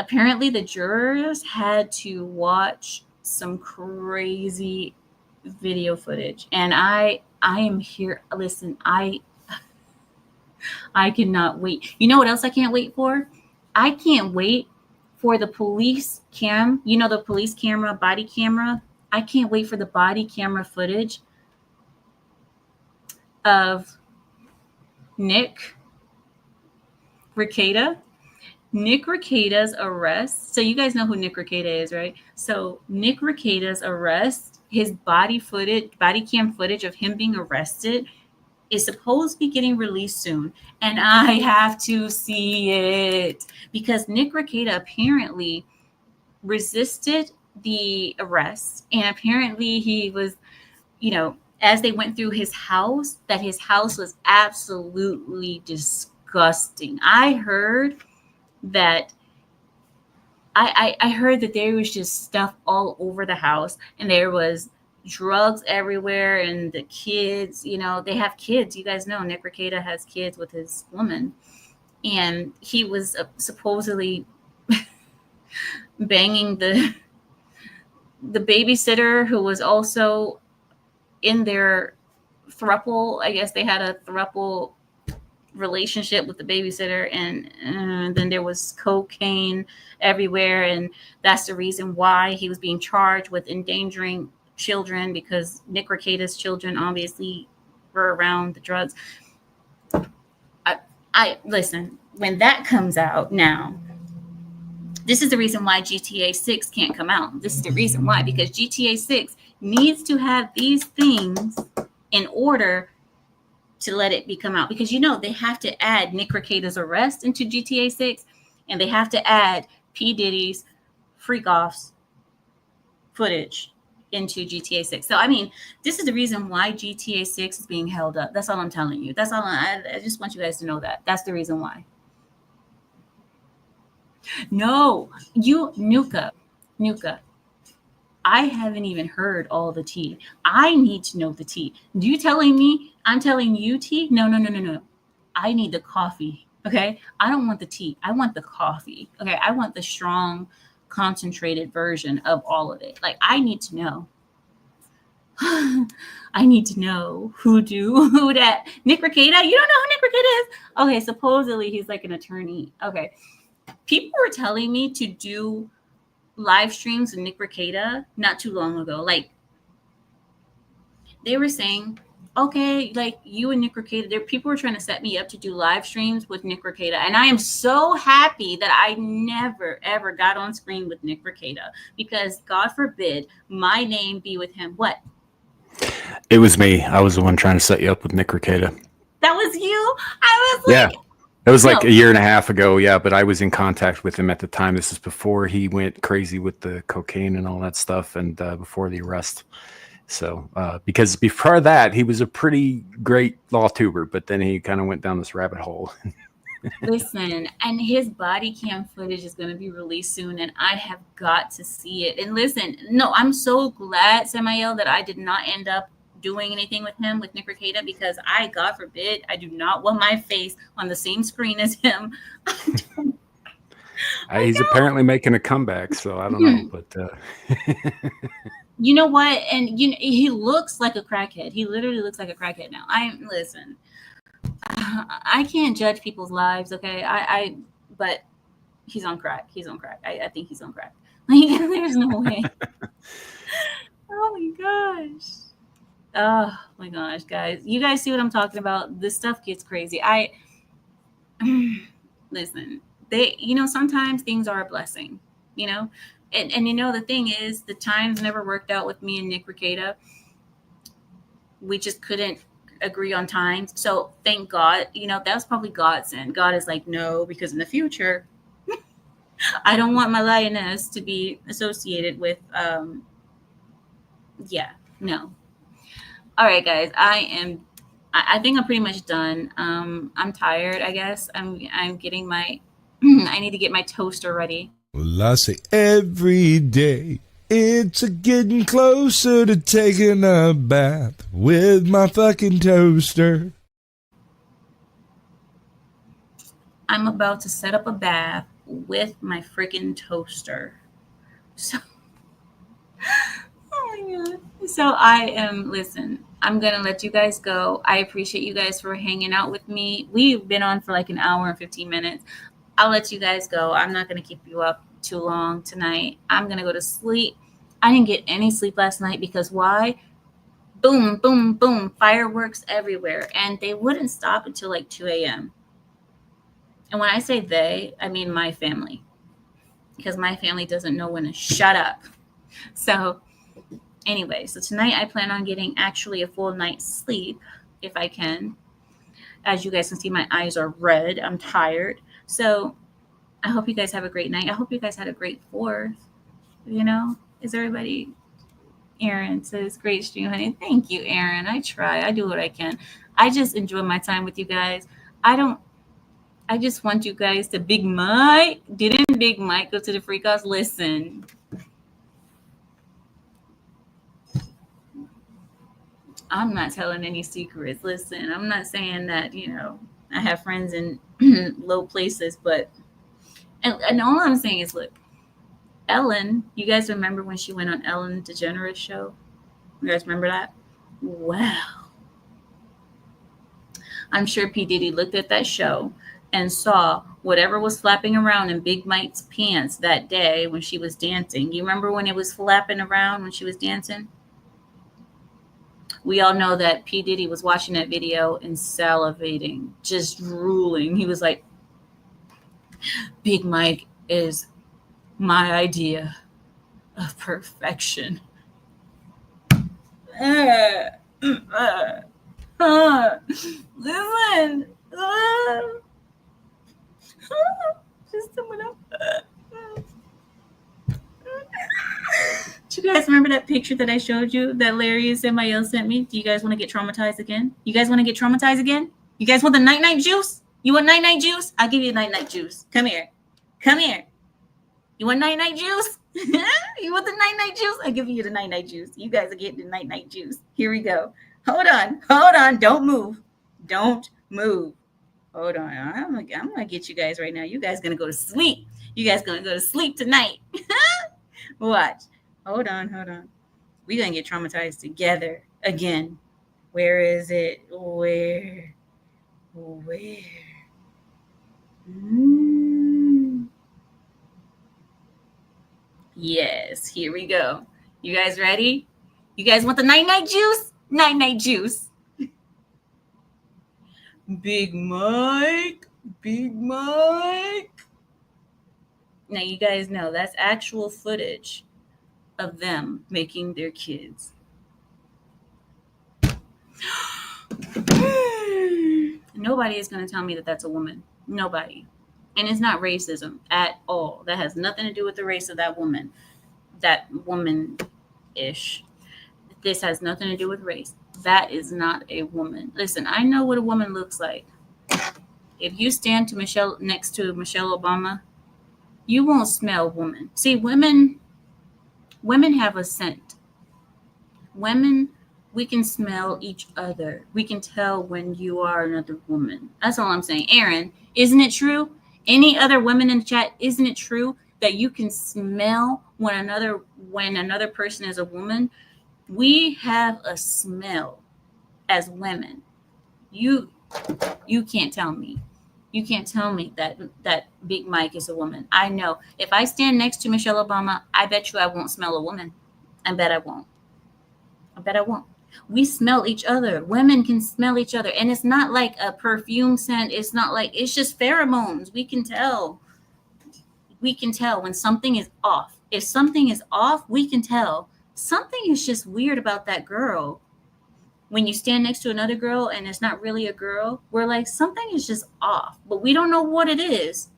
apparently the jurors had to watch some crazy video footage, and I am here. Listen, I cannot wait. You know what else I can't wait for? I can't wait for the police cam, the police camera, body camera. I can't wait for the body camera footage of Nick Rekieta. Nick Rekieta's arrest. So you guys know who Nick Rekieta is, right? So Nick Rekieta's arrest, his body cam footage of him being arrested, is supposed to be getting released soon. And I have to see it, because Nick Rekieta apparently resisted the arrest. And apparently he was, as they went through his house, that his house was absolutely disgusting. I heard that there was just stuff all over the house, and there was drugs everywhere, and the kids, they have kids. You guys know Nick Rekieta has kids with his woman, and he was supposedly banging the babysitter, who was also in their throuple. I guess they had a throuple relationship with the babysitter, and then there was cocaine everywhere, and that's the reason why he was being charged with endangering children, because Nick Rekieta's children obviously were around the drugs. I listen, when that comes out now, This is the reason why GTA 6 can't come out. This is the reason why, because GTA 6 needs to have these things in order to let it come out. Because they have to add Nick Rekieta's arrest into GTA 6, and they have to add P. Diddy's freak offs footage into GTA 6. So, I mean, this is the reason why GTA 6 is being held up. That's all I'm telling you. That's all. I just want you guys to know that. That's the reason why. No, Nuka, I haven't even heard all the tea. I need to know the tea. You telling me I'm telling you tea? No, no, no, no, no. I need the coffee. Okay. I don't want the tea. I want the coffee. Okay. I want the strong, concentrated version of all of it. Like, I need to know. I need to know who that Nick Rekieta. You don't know who Nick Rekieta is? Okay. Supposedly he's like an attorney. Okay. People were telling me to do live streams with Nick Rekieta not too long ago. Like, they were saying, okay, like you and Nick Rekieta, people were trying to set me up to do live streams with Nick Rekieta. And I am so happy that I never, ever got on screen with Nick Rekieta, because God forbid my name be with him. What? It was me. I was the one trying to set you up with Nick Rekieta. That was you? I was like... Yeah. It was like a year and a half ago, yeah, but I was in contact with him at the time. This is before he went crazy with the cocaine and all that stuff, and before the arrest. So, because before that, he was a pretty great law tuber, but then he kind of went down this rabbit hole. Listen, and his body cam footage is going to be released soon, and I have got to see it. And listen, no, I'm so glad, Samael, that I did not end up doing anything with him, with Nick Rekieta, because God forbid, I do not want my face on the same screen as him. He's apparently making a comeback, so I don't know, but you know what? And he looks like a crackhead. He literally looks like a crackhead now. Listen, I can't judge people's lives, okay? But he's on crack. He's on crack. I think he's on crack. Like, there's no way. Oh my gosh. Oh my gosh, guys. You guys see what I'm talking about? This stuff gets crazy. Listen, sometimes things are a blessing, and the thing is, the times never worked out with me and Nick Rekieta. We just couldn't agree on times. So thank God, that was probably God's send. God is like, no, because in the future, I don't want my lioness to be associated with, no. All right, guys, I think I'm pretty much done. I'm tired, I guess. I'm getting my, I need to get my toaster ready. Well, I say every day it's getting closer to taking a bath with my fucking toaster. I'm about to set up a bath with my freaking toaster. So, oh my God. So listen, I'm going to let you guys go. I appreciate you guys for hanging out with me. We've been on for like an hour and 15 minutes. I'll let you guys go. I'm not going to keep you up too long tonight. I'm going to go to sleep. I didn't get any sleep last night because why? Boom, boom, boom, fireworks everywhere. And they wouldn't stop until like 2 a.m. And when I say they, I mean my family, because my family doesn't know when to shut up. So anyway, so tonight I plan on getting actually a full night's sleep if I can. As you guys can see, my eyes are red. I'm tired. So I hope you guys have a great night. I hope you guys had a great 4th. Is everybody? Aaron says, great stream, honey. Thank you, Aaron. I try. I do what I can. I just enjoy my time with you guys. I just want you guys to Big Mike. Didn't Big Mike go to the freak offs? Listen. I'm not telling any secrets. Listen, I'm not saying that, I have friends in low places, but, and all I'm saying is, look, Ellen, you guys remember when she went on Ellen DeGeneres show? You guys remember that? Wow. I'm sure P. Diddy looked at that show and saw whatever was flapping around in Big Mike's pants that day when she was dancing. You remember when it was flapping around when she was dancing? We all know that P. Diddy was watching that video and salivating, just drooling. He was like, Big Mike is my idea of perfection. Listen. Just someone else. Do you guys remember that picture that I showed you that Larry and somebody else sent me? Do you guys want to get traumatized again? You guys want to get traumatized again? You guys want the night-night juice? You want night-night juice? I'll give you night-night juice. Come here. Come here. You want night-night juice? You want the night-night juice? I'll give you the night-night juice. You guys are getting the night-night juice. Here we go. Hold on. Hold on. Don't move. Don't move. Hold on. I'm gonna get you guys right now. You guys gonna go to sleep. You guys gonna go to sleep tonight. Watch. Hold on. Hold on. We're gonna get traumatized together again. Where is it? Where? Yes, here we go. You guys ready? You guys want the night-night juice? Night-night juice. Big Mike. Big Mike. Now, you guys know that's actual footage of them making their kids. Nobody is going to tell me that that's a woman. Nobody. And it's not racism at all. That has nothing to do with the race of that woman. That woman-ish. This has nothing to do with race. That is not a woman. Listen, I know what a woman looks like. If you stand next to Michelle Obama, you won't smell woman. See, women have a scent. Women, we can smell each other. We can tell when you are another woman. That's all I'm saying. Aaron, isn't it true? Any other women in the chat, isn't it true that you can smell when another person is a woman? We have a smell as women. You can't tell me. You can't tell me that Big Mike is a woman. I know. If I stand next to Michelle Obama, I bet you I won't smell a woman. I bet I won't. We smell each other. Women can smell each other. And it's not like a perfume scent. It's not like, it's just pheromones. We can tell. We can tell when something is off. If something is off, we can tell. Something is just weird about that girl. When you stand next to another girl and it's not really a girl, we're like, something is just off. But we don't know what it is.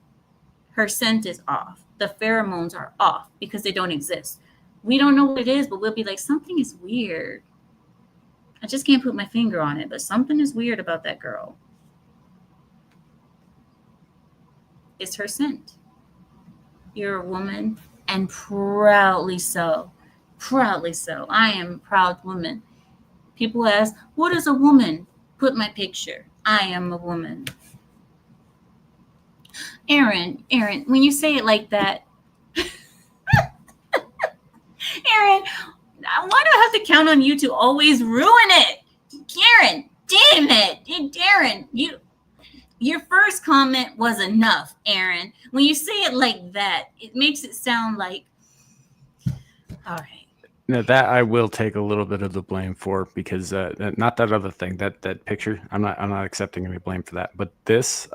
Her scent is off. The pheromones are off because they don't exist. We don't know what it is, but we'll be like, something is weird. I just can't put my finger on it, but something is weird about that girl. It's her scent. You're a woman, and proudly so. Proudly so. I am a proud woman. People ask, what is a woman? Put my picture. I am a woman. Aaron, when you say it like that, Aaron, why do I have to count on you to always ruin it? Aaron, damn it. Aaron, your first comment was enough, Aaron. When you say it like that, it makes it sound like, all right. Now that I will take a little bit of the blame for, because not that other thing, that picture, I'm not accepting any blame for that. But this,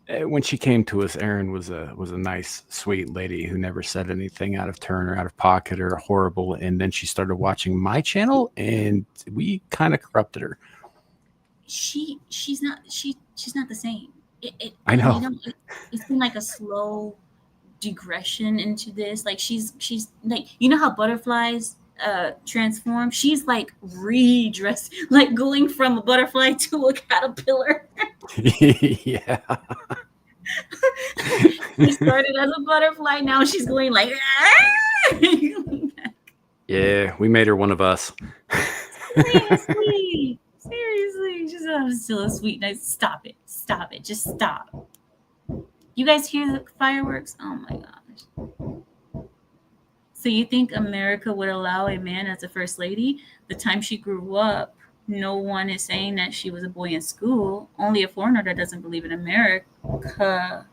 when she came to us, Erin was a nice, sweet lady who never said anything out of turn or out of pocket or horrible. And then she started watching my channel, and we kind of corrupted her. She's not the same. I know. You know, it's been like a slow digression into this. Like she's like, you know how butterflies transform? She's like redressed, like going from a butterfly to a caterpillar. Yeah. She started as a butterfly, now she's going like Yeah, we made her one of us. Seriously, she's still a sweet, nice. Stop it, just stop. You guys hear the fireworks? Oh my gosh. So you think America would allow a man as a first lady? The time she grew up, no one is saying that she was a boy in school. Only a foreigner that doesn't believe in America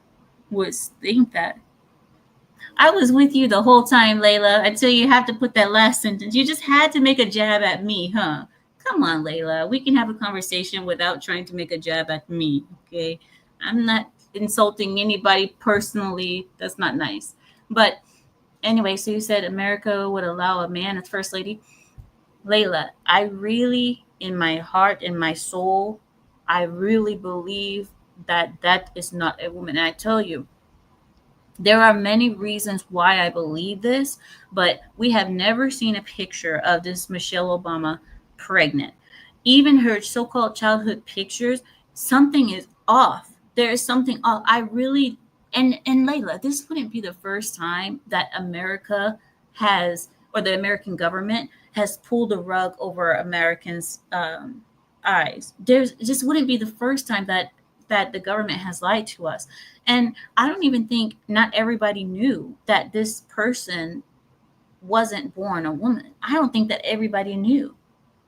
would think that. I was with you the whole time, Layla, until you have to put that last sentence. You just had to make a jab at me, huh? Come on, Layla. We can have a conversation without trying to make a jab at me, okay? I'm not insulting anybody personally. That's not nice. But anyway, so you said America would allow a man as first lady. Layla, I really, in my heart, in my soul, I really believe that that is not a woman. And I tell you, there are many reasons why I believe this, but we have never seen a picture of this Michelle Obama pregnant. Even her so called childhood pictures, something is off. There is something off. I really, and Layla, this wouldn't be the first time that America has, or the American government has pulled a rug over Americans' eyes. There's this wouldn't be the first time that the government has lied to us. And I don't even think not everybody knew that this person wasn't born a woman. I don't think that everybody knew.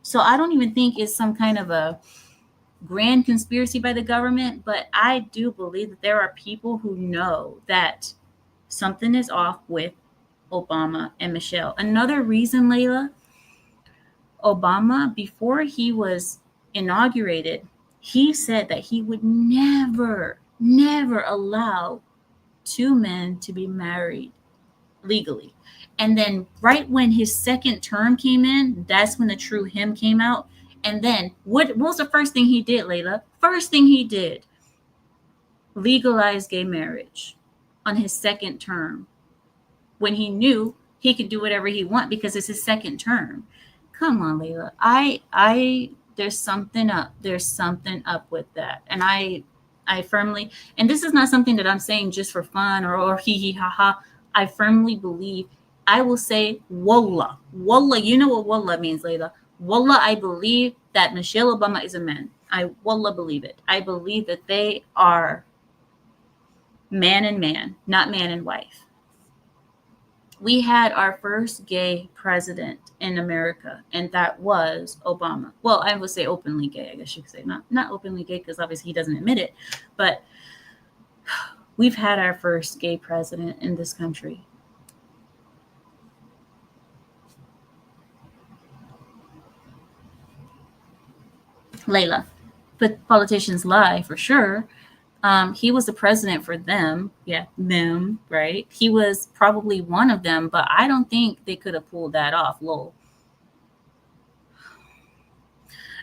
So I don't even think it's some kind of a grand conspiracy by the government, but I do believe that there are people who know that something is off with Obama and Michelle. Another reason, Layla, Obama, before he was inaugurated, he said that he would never allow two men to be married legally. And then, right when his second term came in, that's when the true him came out. And then, what was the first thing he did, Layla? First thing he did, legalize gay marriage on his second term when he knew he could do whatever he want because it's his second term. Come on, Layla. There's something up. There's something up with that. And I firmly, and this is not something that I'm saying just for fun or hee hee ha ha. I firmly believe, I will say, wallah. Wallah, you know what wallah means, Layla. Wallah, I believe that Michelle Obama is a man. I wallah believe it. I believe that they are man and man, not man and wife. We had our first gay president in America, and that was Obama. Well, I would say openly gay, I guess you could say. Not openly gay, because obviously he doesn't admit it, but we've had our first gay president in this country. Layla, but politicians lie for sure. He was the president for them. Yeah, them, right? He was probably one of them, but I don't think they could have pulled that off. Lol.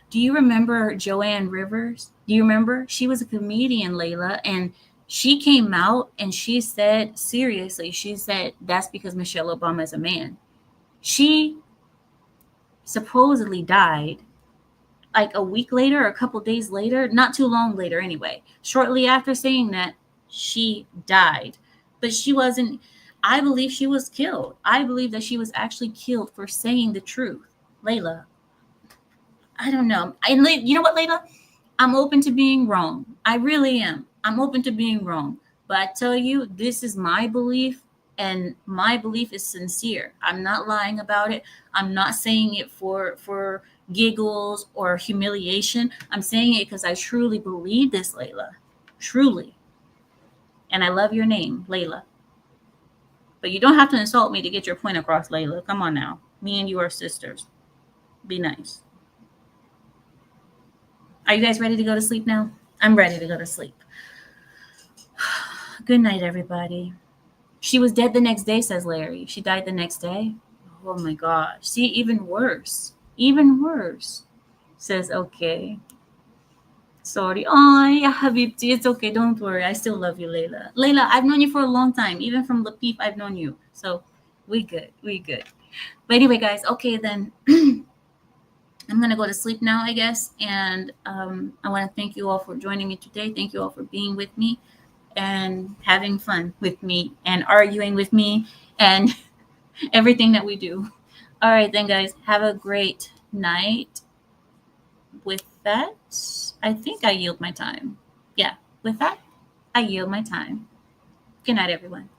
Do you remember Joanne Rivers? Do you remember? She was a comedian, Layla, and she came out and she said, seriously, she said, that's because Michelle Obama is a man. She supposedly died like a week later or a couple days later, not too long later anyway. Shortly after saying that, she died. But she wasn't, I believe she was killed. I believe that she was actually killed for saying the truth. Layla, I don't know. And you know what, Layla? I'm open to being wrong. I really am. I'm open to being wrong. But I tell you, this is my belief, and my belief is sincere. I'm not lying about it. I'm not saying it for giggles or humiliation. I'm saying it because I truly believe this, Layla. Truly. And I love your name, Layla. But you don't have to insult me to get your point across, Layla. Come on now. Me and you are sisters. Be nice. Are you guys ready to go to sleep now? I'm ready to go to sleep. Good night, everybody. She was dead the next day, says Larry. She died the next day. Oh my gosh. See, even worse. Even worse. Says, okay. Sorry. Oh, yeah, Habibti. It's okay. Don't worry. I still love you, Layla. Layla, I've known you for a long time. Even from Lapif, I've known you. So we good. We good. But anyway, guys, okay, then I'm going to go to sleep now, I guess. And I want to thank you all for joining me today. Thank you all for being with me and having fun with me and arguing with me and everything that we do. All right, then, guys, have a great night. With that, I think I yield my time. Yeah, with that, I yield my time. Good night, everyone.